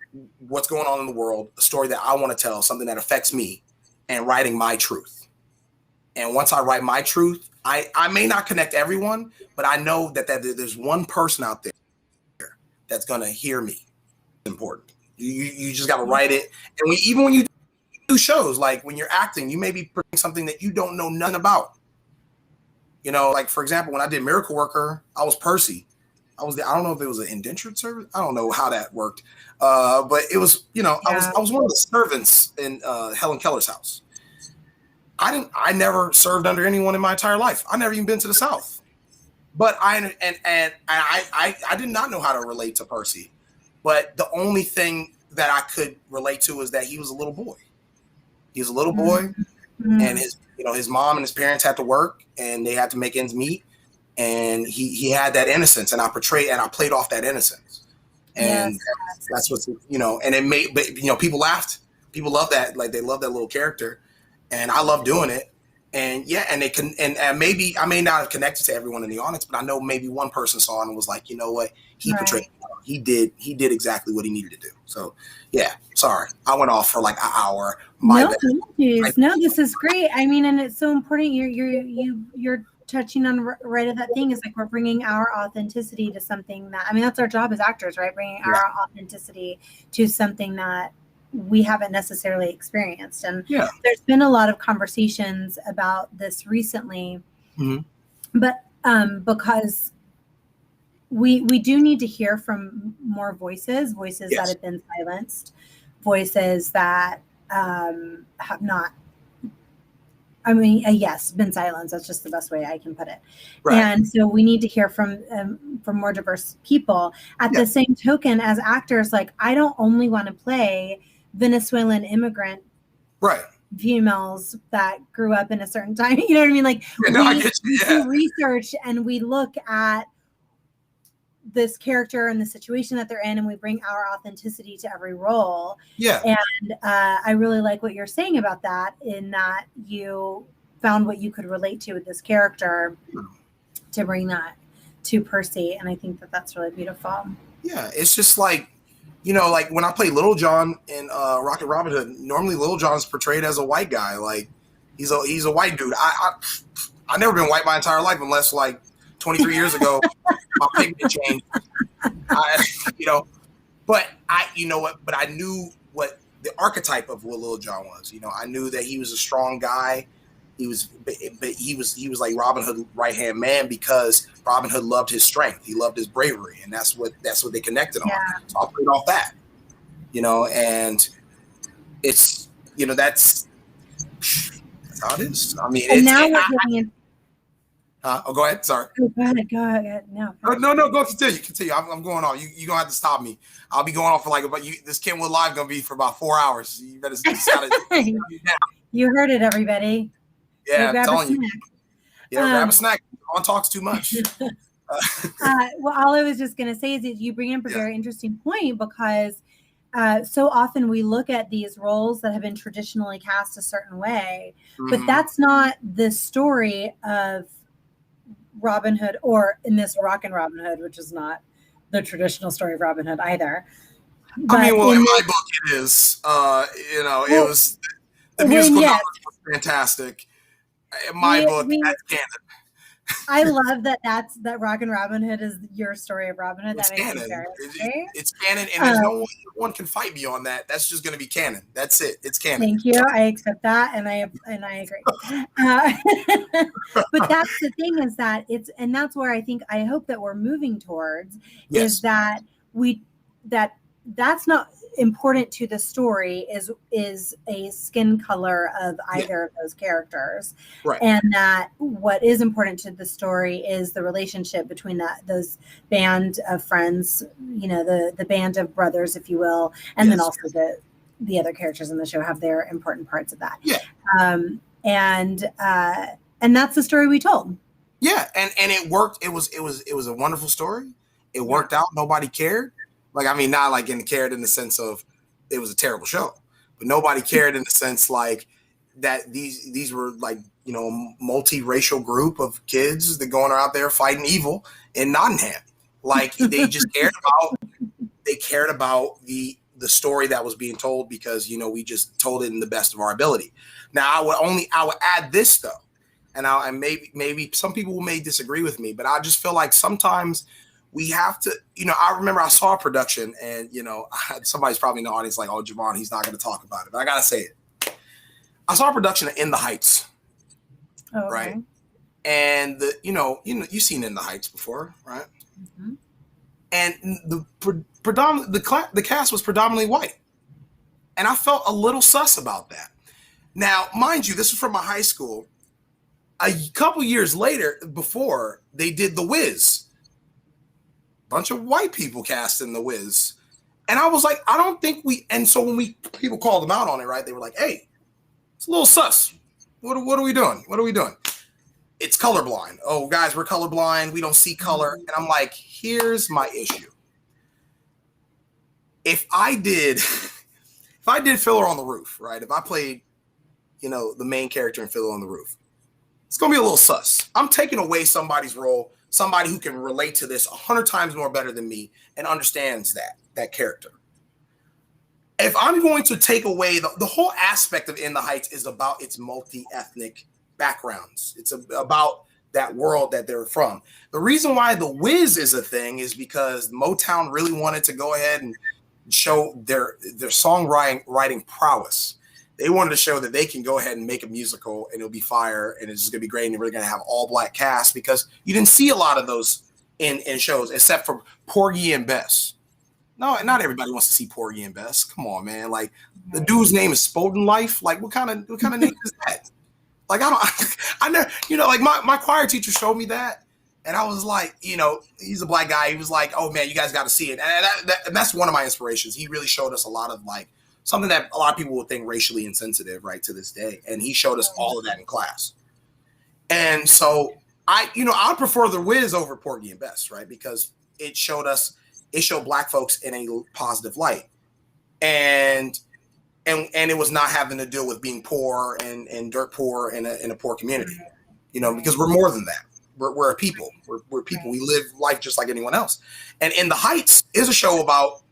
what's going on in the world, a story that I want to tell, something that affects me, and writing my truth. And once I write my truth, I may not connect everyone, but I know that there's one person out there that's going to hear me. It's important. You just got to write it. And even when you do shows, like when you're acting, you may be putting something that you don't know nothing about. You know, like for example, when I did Miracle Worker, I was Percy. I don't know if it was an indentured servant. I don't know how that worked. But it was, you know, yeah. I was one of the servants in Helen Keller's house. I never served under anyone in my entire life. I never even been to the South. But I did not know how to relate to Percy. But the only thing that I could relate to is that he was a little boy. He was a little boy, and his mom and his parents had to work, and they had to make ends meet. And he had that innocence, and I played off that innocence, and that's what's, you know, and it made, but you know, people laughed, people love that, like they love that little character, and I love doing it, and and they can, and maybe I may not have connected to everyone in the audience, but I know maybe one person saw it and was like, you know what, he portrayed, he did exactly what he needed to do. So yeah, sorry, I went off for like an hour. No, this is great. I mean, and it's so important. You're touching on right at that thing is like we're bringing our authenticity to something that, I mean, that's our job as actors, right? Bringing our authenticity to something that we haven't necessarily experienced. And there's been a lot of conversations about this recently, but because we do need to hear from more voices that have been silenced, voices that have not, I mean, yes, been silenced. That's just the best way I can put it. Right. And so we need to hear from more diverse people. At the same token, as actors, like I don't only want to play Venezuelan immigrant females that grew up in a certain time. You know what I mean? Like we do research and we look at this character and the situation that they're in, and we bring our authenticity to every role. Yeah. And I really like what you're saying about that, in that you found what you could relate to with this character to bring that to Percy. And I think that that's really beautiful. Yeah. It's just like, you know, like when I play Little John in Rocket Robin Hood, normally Little John's portrayed as a white guy. Like he's a white dude. I've never been white my entire life, unless like 23 years ago, my pigment changed. But I knew what the archetype of what Little John was. You know, I knew that he was a strong guy. He was like Robin Hood's right-hand man, because Robin Hood loved his strength. He loved his bravery, and that's what they connected on. So I played off that, you know, and it's, you know, that's how it is. I mean, go ahead. Sorry. Go ahead. No, go continue. I'm going on. You're going to have to stop me. I'll be going on for this Kentwood Live going to be for about 4 hours. You better start it. You heard it, everybody. Yeah, I'm telling you. Yeah, grab a snack. On talks too much. Well, all I was just going to say is that you bring up a very interesting point, because so often we look at these roles that have been traditionally cast a certain way, but that's not the story of Robin Hood, or in this Rockin' Robin Hood, which is not the traditional story of Robin Hood either. But I mean, well, in my book it is. It was the musical numbers were fantastic. In my book, that's canon. I love that Rockin' Robin Hood is your story of Robin Hood. It's that canon. It's canon, and there's no one can fight me on that. That's just going to be canon. That's it. It's canon. Thank you. I accept that, and I agree. But that's the thing, is that and that's where I hope that we're moving towards, is that that's not important to the story is a skin color of either of those characters, and that what is important to the story is the relationship between those band of friends, you know, the band of brothers, if you will, and then also the other characters in the show have their important parts of that. And that's the story we told. And it worked. It was a wonderful story. It worked out. Nobody cared. Like, I mean, not like cared in the sense of it was a terrible show, but nobody cared in the sense like that these were like, you know, multiracial group of kids that going out there fighting evil in Nottingham. Like they just cared about the story that was being told, because, you know, we just told it in the best of our ability. Now I would add this though, and maybe some people may disagree with me, but I just feel like sometimes we have to, I remember I saw a production and, somebody's probably in the audience like, oh, Javon, he's not going to talk about it. But I got to say it. I saw a production of In the Heights. Oh, okay. Right. And you've seen In the Heights before, right? Mm-hmm. And the cast was predominantly white. And I felt a little sus about that. Now, mind you, this was from my high school. A couple years later, before they did The Wiz, bunch of white people cast in The Wiz. And I was like, I don't think and so when people called them out on it, right? They were like, hey, it's a little sus. What are we doing? What are we doing? It's colorblind. Oh, guys, we're colorblind. We don't see color. And I'm like, here's my issue. If I did Fiddler on the Roof, right? If I played, the main character in Fiddler on the Roof, it's going to be a little sus. I'm taking away somebody's role, somebody who can relate to this 100 times more better than me and understands that character. If I'm going to take away the whole aspect of In the Heights is about its multi-ethnic backgrounds. It's about that world that they're from. The reason why The Wiz is a thing is because Motown really wanted to go ahead and show their songwriting prowess. They wanted to show that they can go ahead and make a musical and it'll be fire and it's just gonna be great and we're gonna have all black cast, because you didn't see a lot of those in shows except for Porgy and Bess. No, not everybody wants to see Porgy and Bess. Come on, man. Like the dude's name is Spoden Life. Like what kind of name is that? Like I never, like my choir teacher showed me that. And I was like, he's a black guy. He was like, oh man, you guys got to see it. And that's one of my inspirations. He really showed us a lot of like something that a lot of people would think racially insensitive, right, to this day. And he showed us all of that in class. And so I prefer The Wiz over Porgy and Bess, right? Because it showed black folks in a positive light. And it was not having to deal with being poor and dirt poor in a poor community, because we're more than that. We're a people. We're people. We live life just like anyone else. And In the Heights is a show about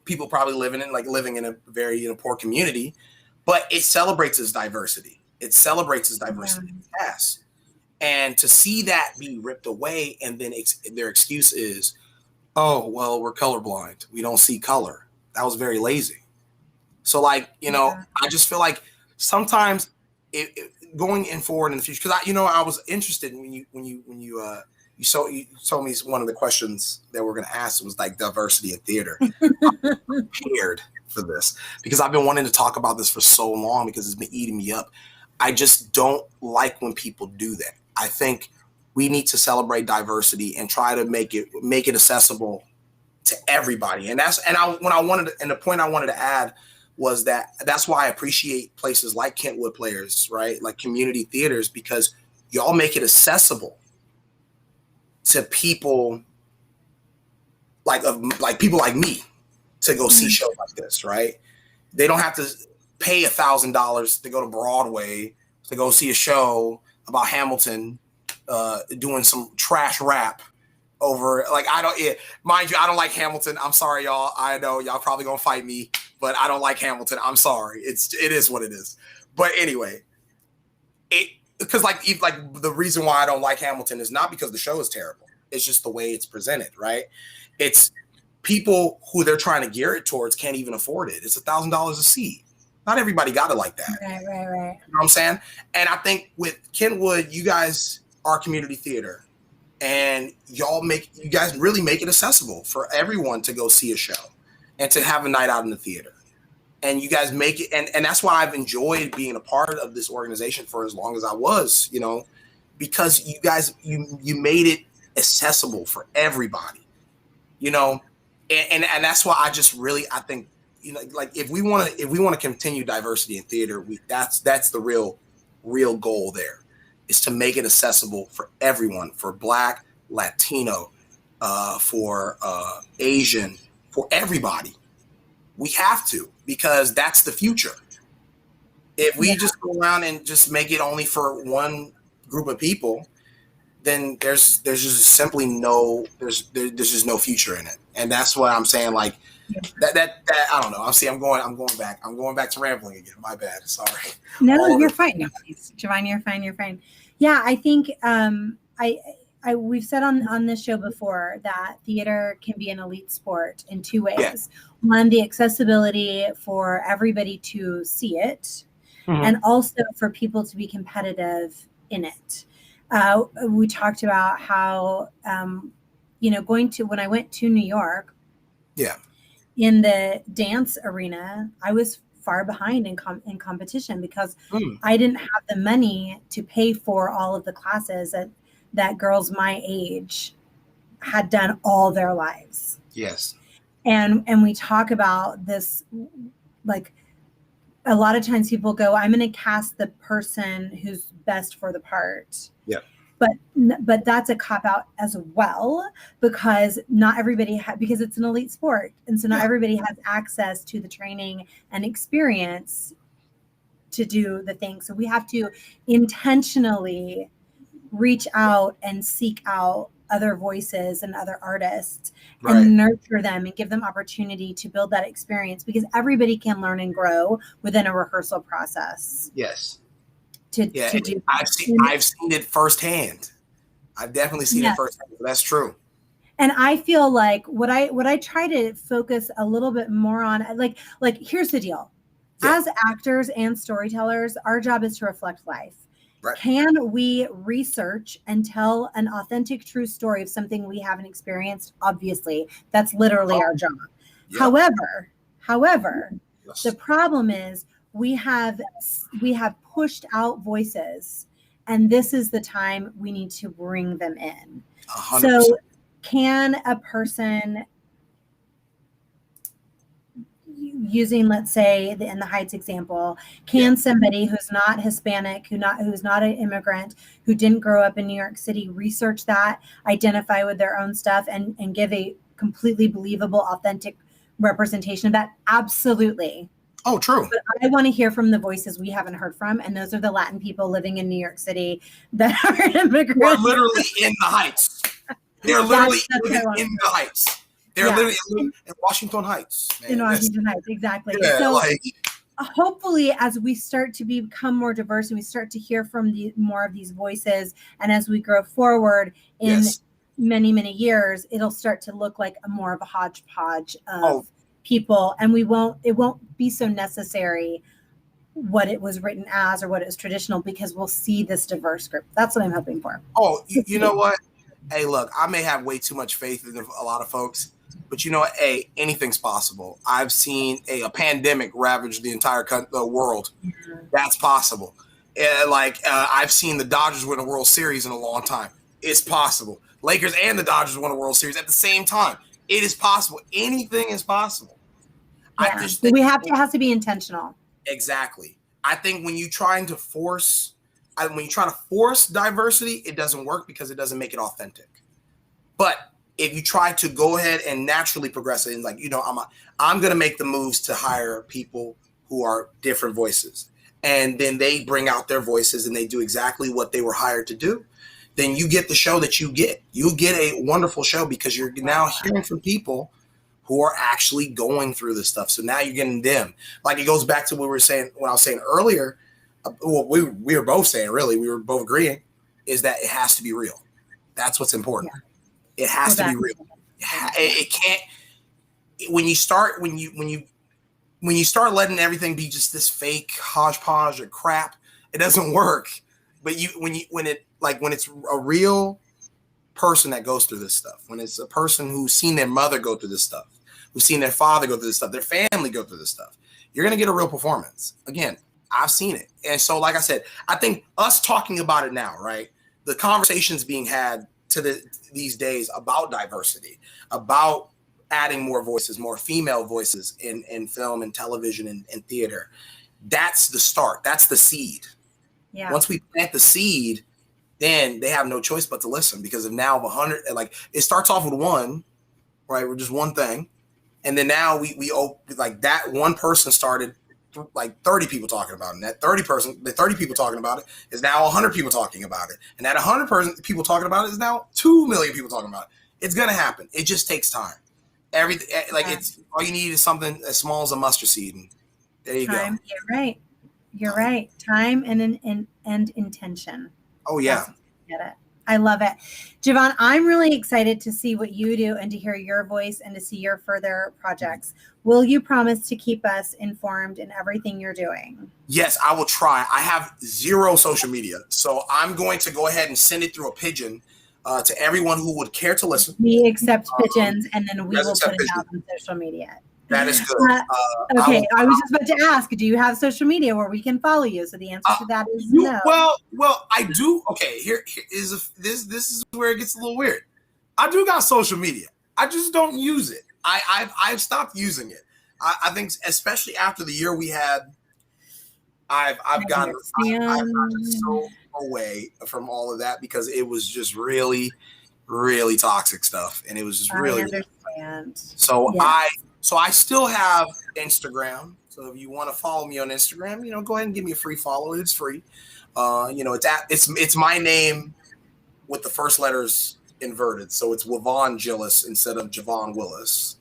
people probably living in a very poor community, but it celebrates its diversity. It celebrates its diversity. Yes. And to see that be ripped away, and then their excuse is, oh, well, we're colorblind. We don't see color. That was very lazy. So I just feel like sometimes going in forward in the future, because I was interested when you told me one of the questions that we're going to ask was like diversity in theater. I'm prepared for this because I've been wanting to talk about this for so long because it's been eating me up. I just don't like when people do that. I think we need to celebrate diversity and try to make it accessible to everybody. And the point I wanted to add was that's why I appreciate places like Kentwood Players, right? Like community theaters, because y'all make it accessible to people like people like me to go see shows like this, right? They don't have to pay $1,000 to go to Broadway to go see a show about Hamilton doing some trash rap over mind you, I don't like Hamilton. I'm sorry, y'all. I know y'all probably gonna fight me, but I don't like Hamilton. I'm sorry. It is what it is. But anyway, because the reason why I don't like Hamilton is not because the show is terrible. It's just the way it's presented, right? It's people who they're trying to gear it towards can't even afford it. It's $1,000 a seat. Not everybody got it like that. Right. You know what I'm saying? And I think with Kentwood, you guys are community theater. And you guys really make it accessible for everyone to go see a show and to have a night out in the theater. And you guys make it, and that's why I've enjoyed being a part of this organization for as long as I was, because you guys, you made it accessible for everybody, and that's why I think, if we want to continue diversity in theater, that's the real goal there. Is to make it accessible for everyone, for Black, Latino, for Asian, for everybody. We have to, because that's the future. If we just go around and just make it only for one group of people, then there's just simply there's just no future in it. And that's what I'm saying. Like that I don't know. I'm going back to rambling again. My bad. Sorry. No, you're fine. No, Javon, you're fine. Yeah, I think we've said on this show before that theater can be an elite sport in two ways. Yeah. One, the accessibility for everybody to see it, and also for people to be competitive in it. We talked about how, when I went to New York, in the dance arena, I was far behind in competition because I didn't have the money to pay for all of the classes that girls my age had done all their lives. Yes. And we talk about this, like, a lot of times people go, I'm going to cast the person who's best for the part. Yeah. But that's a cop out as well, because not everybody because it's an elite sport. And so not everybody has access to the training and experience to do the thing. So we have to intentionally reach out and seek out other voices and other artists and nurture them and give them opportunity to build that experience, because everybody can learn and grow within a rehearsal process. Yes. To do. I've seen it firsthand. I've definitely seen it firsthand. That's true. And I feel like what I try to focus a little bit more on, like here's the deal. Yeah. As actors and storytellers, our job is to reflect life. Right. Can we research and tell an authentic, true story of something we haven't experienced? Obviously, that's literally our job. Yep. However, yes. The problem is we have pushed out voices, and this is the time we need to bring them in. 100%. So can a person, using, let's say, in the Heights example, can somebody who's not Hispanic, who's not an immigrant, who didn't grow up in New York City, research that, identify with their own stuff, and give a completely believable, authentic representation of that? Absolutely. Oh, true. But I want to hear from the voices we haven't heard from, and those are the Latin people living in New York City that are immigrants. They're literally in the Heights. They're literally living in the Heights. They're literally in Washington Heights. Man. In Washington Heights, exactly. Yeah, so hopefully, as we start to become more diverse and we start to hear from more of these voices, and as we grow forward in many, many years, it'll start to look like more of a hodgepodge of people, and it won't be so necessary what it was written as or what is traditional, because we'll see this diverse group. That's what I'm hoping for. Oh, you know what? Hey, look, I may have way too much faith in a lot of folks, but you know what? Hey, anything's possible. I've seen a pandemic ravage the entire world. Mm-hmm. That's possible. I've seen the Dodgers win a World Series in a long time. It's possible. Lakers and the Dodgers won a World Series at the same time. It is possible. Anything is possible. Yeah. I just think it has to be intentional. Exactly. I think when you try to force diversity, it doesn't work because it doesn't make it authentic. But if you try to go ahead and naturally progress it, and I'm going to make the moves to hire people who are different voices, and then they bring out their voices and they do exactly what they were hired to do, then you get the show that you get. You get a wonderful show because you're now hearing from people who are actually going through this stuff. So now you're getting them. Like, it goes back to what I was saying earlier. We were both saying, really, we were both agreeing, is that it has to be real. That's what's important. Yeah. It has to be real. It can't. When you start letting everything be just this fake hodgepodge or crap, it doesn't work. But when it's a real person that goes through this stuff, when it's a person who's seen their mother go through this stuff, who's seen their father go through this stuff, their family go through this stuff, you're gonna get a real performance. Again, I've seen it. And so, like I said, I think us talking about it now, right? The conversations being had these days about diversity, about adding more voices, more female voices in film and television and theater. That's the start. That's the seed. Yeah. Once we plant the seed, then they have no choice but to listen, because of now of 100, it starts off with one, right? We're just one thing. And then now we that one person started 30 people talking about it. And the 30 people talking about it is now 100 people talking about it. And that 100 people talking about it is now 2 million people talking about it. It's going to happen. It just takes time. Everything, it's all you need is something as small as a mustard seed. And there you go. You're right. You're right. Time and intention. Oh yeah. Get it. I love it. Javon, I'm really excited to see what you do and to hear your voice and to see your further projects. Will you promise to keep us informed in everything you're doing? Yes, I will try. I have zero social media, so I'm going to go ahead and send it through a pigeon to everyone who would care to listen. We accept pigeons, and then we will put it out on social media. That is good. Okay, I was just about to ask, do you have social media where we can follow you? So the answer to that is no. Well, I do. Okay, here is this is where it gets a little weird. I do got social media. I just don't use it. I've stopped using it. I think especially after the year we had, I've gotten so away from all of that because it was just really, really toxic stuff, and it was just really. I understand. So yeah. So I still have Instagram. So if you want to follow me on Instagram, go ahead and give me a free follow. It's free. It's my name with the first letters inverted. So it's Javon Willis instead of Javon Willis.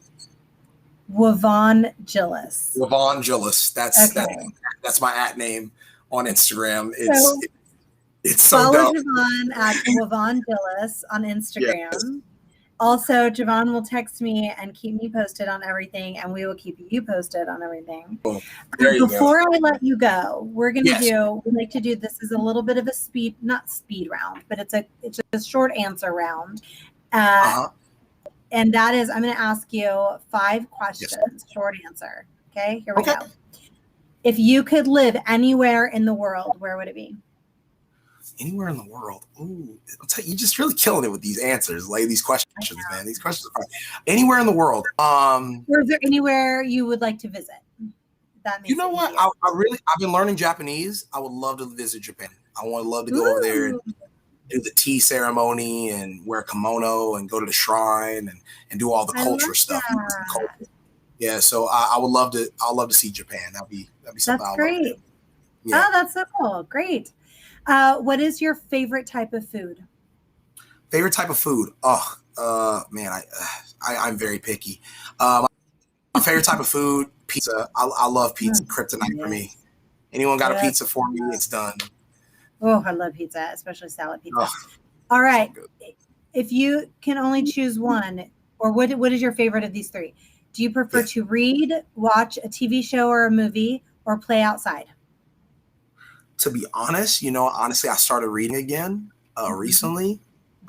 Javon Willis. Javon Willis. That's my @ name on Instagram. It's so follow dumb. Javon at Javon Willis on Instagram. Yes. Also, Javon will text me and keep me posted on everything, and we will keep you posted on everything. Oh, Before I let you go, we're going to we like to do, this is a little bit of a not speed round, but it's a short answer round. And that is, I'm going to ask you 5 questions, short answer. Okay, here we go. If you could live anywhere in the world, where would it be? Anywhere in the world. Ooh, I'll tell you, you're just really killing it with these answers, like these questions, man. These questions are fun. Anywhere in the world. Or is there anywhere you would like to visit? That makes what? I've been learning Japanese. I would love to visit Japan. I would love to go over there and do the tea ceremony and wear a kimono and go to the shrine and do all the culture stuff. Yeah, so I would love to. I'd love to see Japan. That'd be something. That's great. Yeah. Oh, that's so cool. Great. What is your favorite type of food? Favorite type of food? Oh, man, I'm very picky. My favorite type of food, pizza. I love pizza. Kryptonite for me. Anyone got a pizza for me? It's done. Oh, I love pizza, especially salad pizza. All right. So if you can only choose one, or what is your favorite of these 3? Do you prefer to read, watch a TV show or a movie, or play outside? To be honest, honestly, I started reading again recently.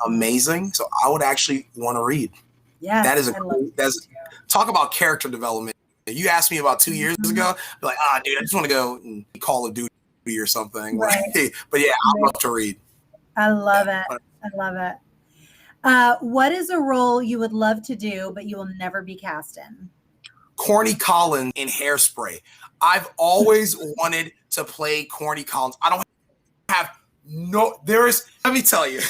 Amazing. So I would actually want to read. Yeah. That is talk about character development. If you asked me about 2 years ago, I'd be like, dude, I just want to go and Call of Duty or something. Right. But yeah, I love to read. I love it. I love it. What is a role you would love to do, but you will never be cast in? Corny Collins in Hairspray. I've always wanted to play Corny Collins. I don't have let me tell you,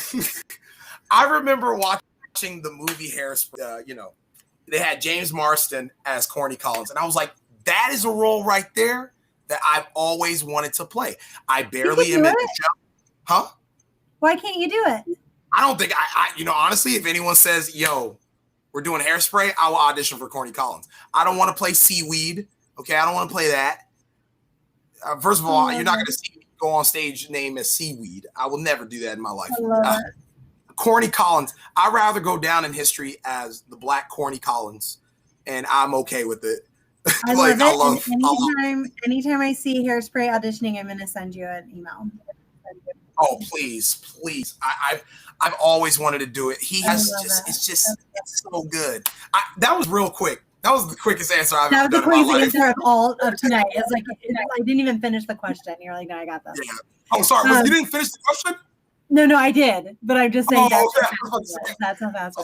I remember watching the movie Hairspray, they had James Marsden as Corny Collins. And I was like, that is a role right there that I've always wanted to play. I barely am in the show. Huh? Why can't you do it? I don't think honestly, if anyone says, yo, we're doing Hairspray, I will audition for Corny Collins. I don't want to play Seaweed. Okay, I don't want to play that. First of all, you're not going to see me go on stage named as Seaweed. I will never do that in my life. Corny Collins. I'd rather go down in history as the Black Corny Collins, and I'm okay with it. I love it. Anytime I see Hairspray auditioning, I'm going to send you an email. Oh, please. I've always wanted to do it. It's so good. That was real quick. That was the quickest answer I've ever done. That was the quickest answer of all of tonight. It's like I didn't even finish the question. You're like, no, I got this. Yeah. Oh, sorry. You didn't finish the question? No, I did. But I'm just saying that's how fast.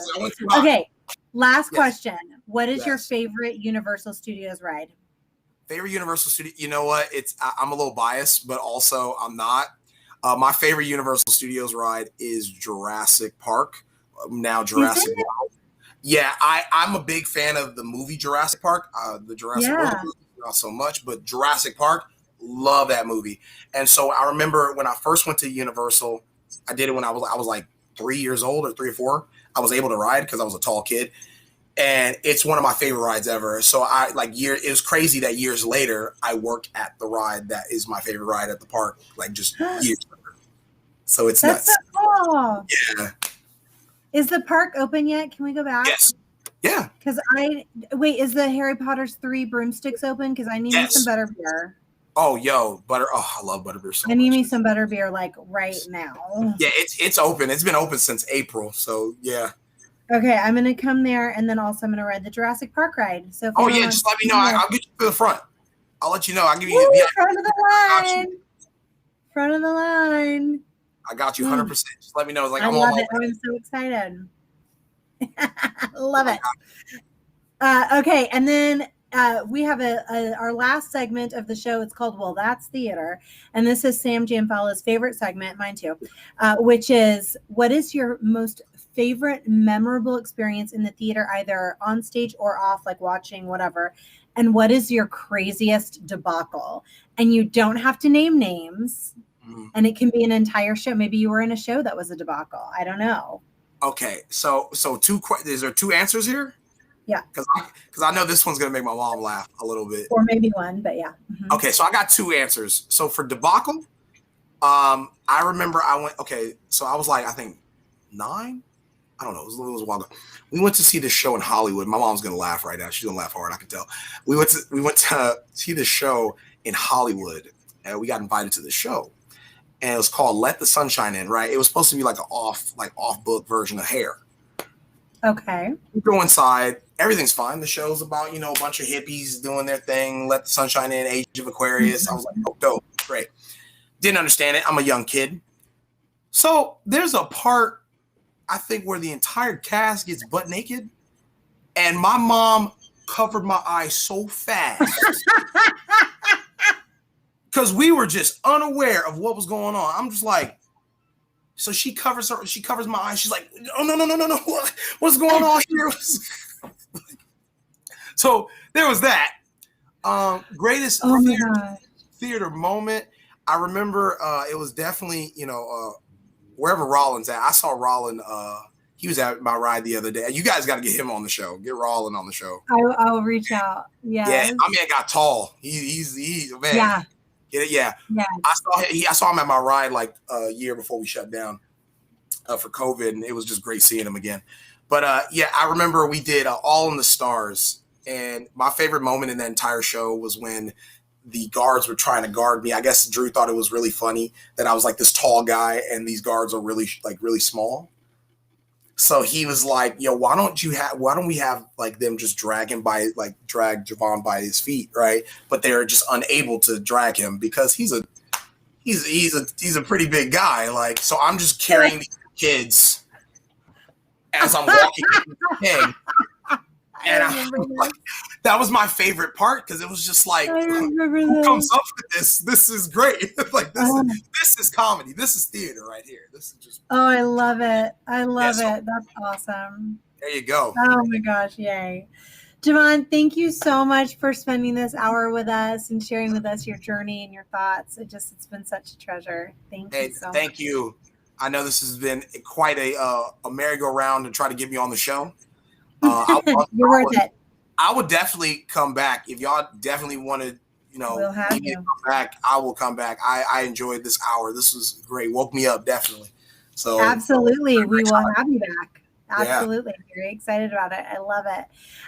Okay. Last question. What is your favorite Universal Studios ride? Favorite Universal Studio? You know what? I'm a little biased, but also I'm not. My favorite Universal Studios ride is Jurassic Park. Now Jurassic World. Yeah, I'm a big fan of the movie Jurassic Park. The Jurassic World movie, not so much, but Jurassic Park, love that movie. And so I remember when I first went to Universal, I did it when I was like 3 years old or 3 or 4. I was able to ride because I was a tall kid. And it's one of my favorite rides ever. So it was crazy that years later I work at the ride that is my favorite ride at the park, like just years later. So it's nuts. So cool. Yeah. Is the park open yet? Can we go back? Yes. Yeah. Because is the Harry Potter's 3 broomsticks open? Because I need me some butterbeer. Oh, yo, I love butterbeer so much. I need me some butterbeer like right now. Yeah, it's open. It's been open since April. So yeah. Okay, I'm gonna come there, and then also I'm gonna ride the Jurassic Park ride. So just let me know. I'll get you to the front. I'll let you know. I'll give you front of the line. Front of the line. I got you 100%. Just let me know. I love it. I'm so excited. Love it. Okay, and then we have our last segment of the show. It's called Well, That's Theater. And this is Sam Gianfala's favorite segment, mine too, which is, what is your most favorite memorable experience in the theater, either on stage or off, like watching, whatever? And what is your craziest debacle? And you don't have to name names. And it can be an entire show. Maybe you were in a show that was a debacle. I don't know. Okay, so is there 2 answers here? Yeah. Because I know this one's going to make my mom laugh a little bit. Or maybe one, but yeah. Mm-hmm. Okay, so I got 2 answers. So for debacle, I remember so I was like, I think 9? I don't know. It was a while ago. We went to see this show in Hollywood. My mom's going to laugh right now. She's going to laugh hard, I can tell. We went to see this show in Hollywood, and we got invited to the show. And it was called Let the Sunshine In, right? It was supposed to be like an off-book version of Hair. Okay. We go inside. Everything's fine. The show's about, a bunch of hippies doing their thing. Let the sunshine in, Age of Aquarius. I was like, oh, dope. Great. Didn't understand it. I'm a young kid. So there's a part, I think, where the entire cast gets butt naked. And my mom covered my eyes so fast. Because we were just unaware of what was going on. I'm just like, so she covers my eyes. She's like, oh, no. What's going on here? So there was that. Greatest theater moment. I remember it was definitely, wherever Rollin's at. I saw Rollin. He was at my ride the other day. You guys got to get him on the show. Get Rollin on the show. I'll reach out. Yeah. Yeah, my man got tall. He's man. Yeah. Yeah. I saw him at my ride like a year before we shut down for COVID, and it was just great seeing him again. But I remember we did All in the Stars, and my favorite moment in that entire show was when the guards were trying to guard me. I guess Drew thought it was really funny that I was like this tall guy, and these guards are really small. So he was like, "Yo, why don't we have like them just drag Javon by his feet, right?" But they're just unable to drag him because he's a pretty big guy. Like, so I'm just carrying these kids as I'm walking through the thing. And that was my favorite part because it was just like, who comes up with this? This is great. Like this is comedy. This is theater right here. This is just. Oh, I love it. I love it. That's awesome. There you go. Oh my gosh. Yay. Javon, thank you so much for spending this hour with us and sharing with us your journey and your thoughts. It's been such a treasure. Thank you so much. Thank you. I know this has been quite a merry-go-round to try to get me on the show. You're worth it. I would definitely come back if y'all definitely wanted, we'll have you. To come back. I will come back. I enjoyed this hour. This was great. Woke me up definitely. So absolutely, we will have you back. Absolutely, yeah. Very excited about it. I love it.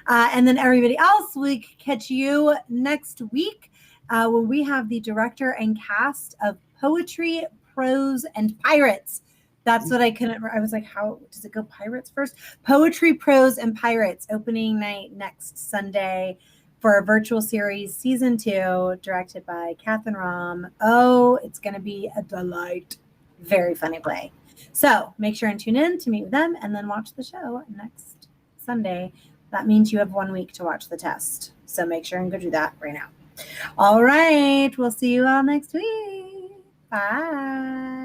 And then everybody else, we catch you next week when we have the director and cast of Poetry, Prose, and Pirates. That's what I was like, how does it go? Pirates first? Poetry, Prose, and Pirates opening night next Sunday for a virtual series, season 2, directed by Catherine Rom. Oh, it's going to be a delight. Very funny play. So make sure and tune in to meet with them and then watch the show next Sunday. That means you have 1 week to watch the test. So make sure and go do that right now. All right. We'll see you all next week. Bye.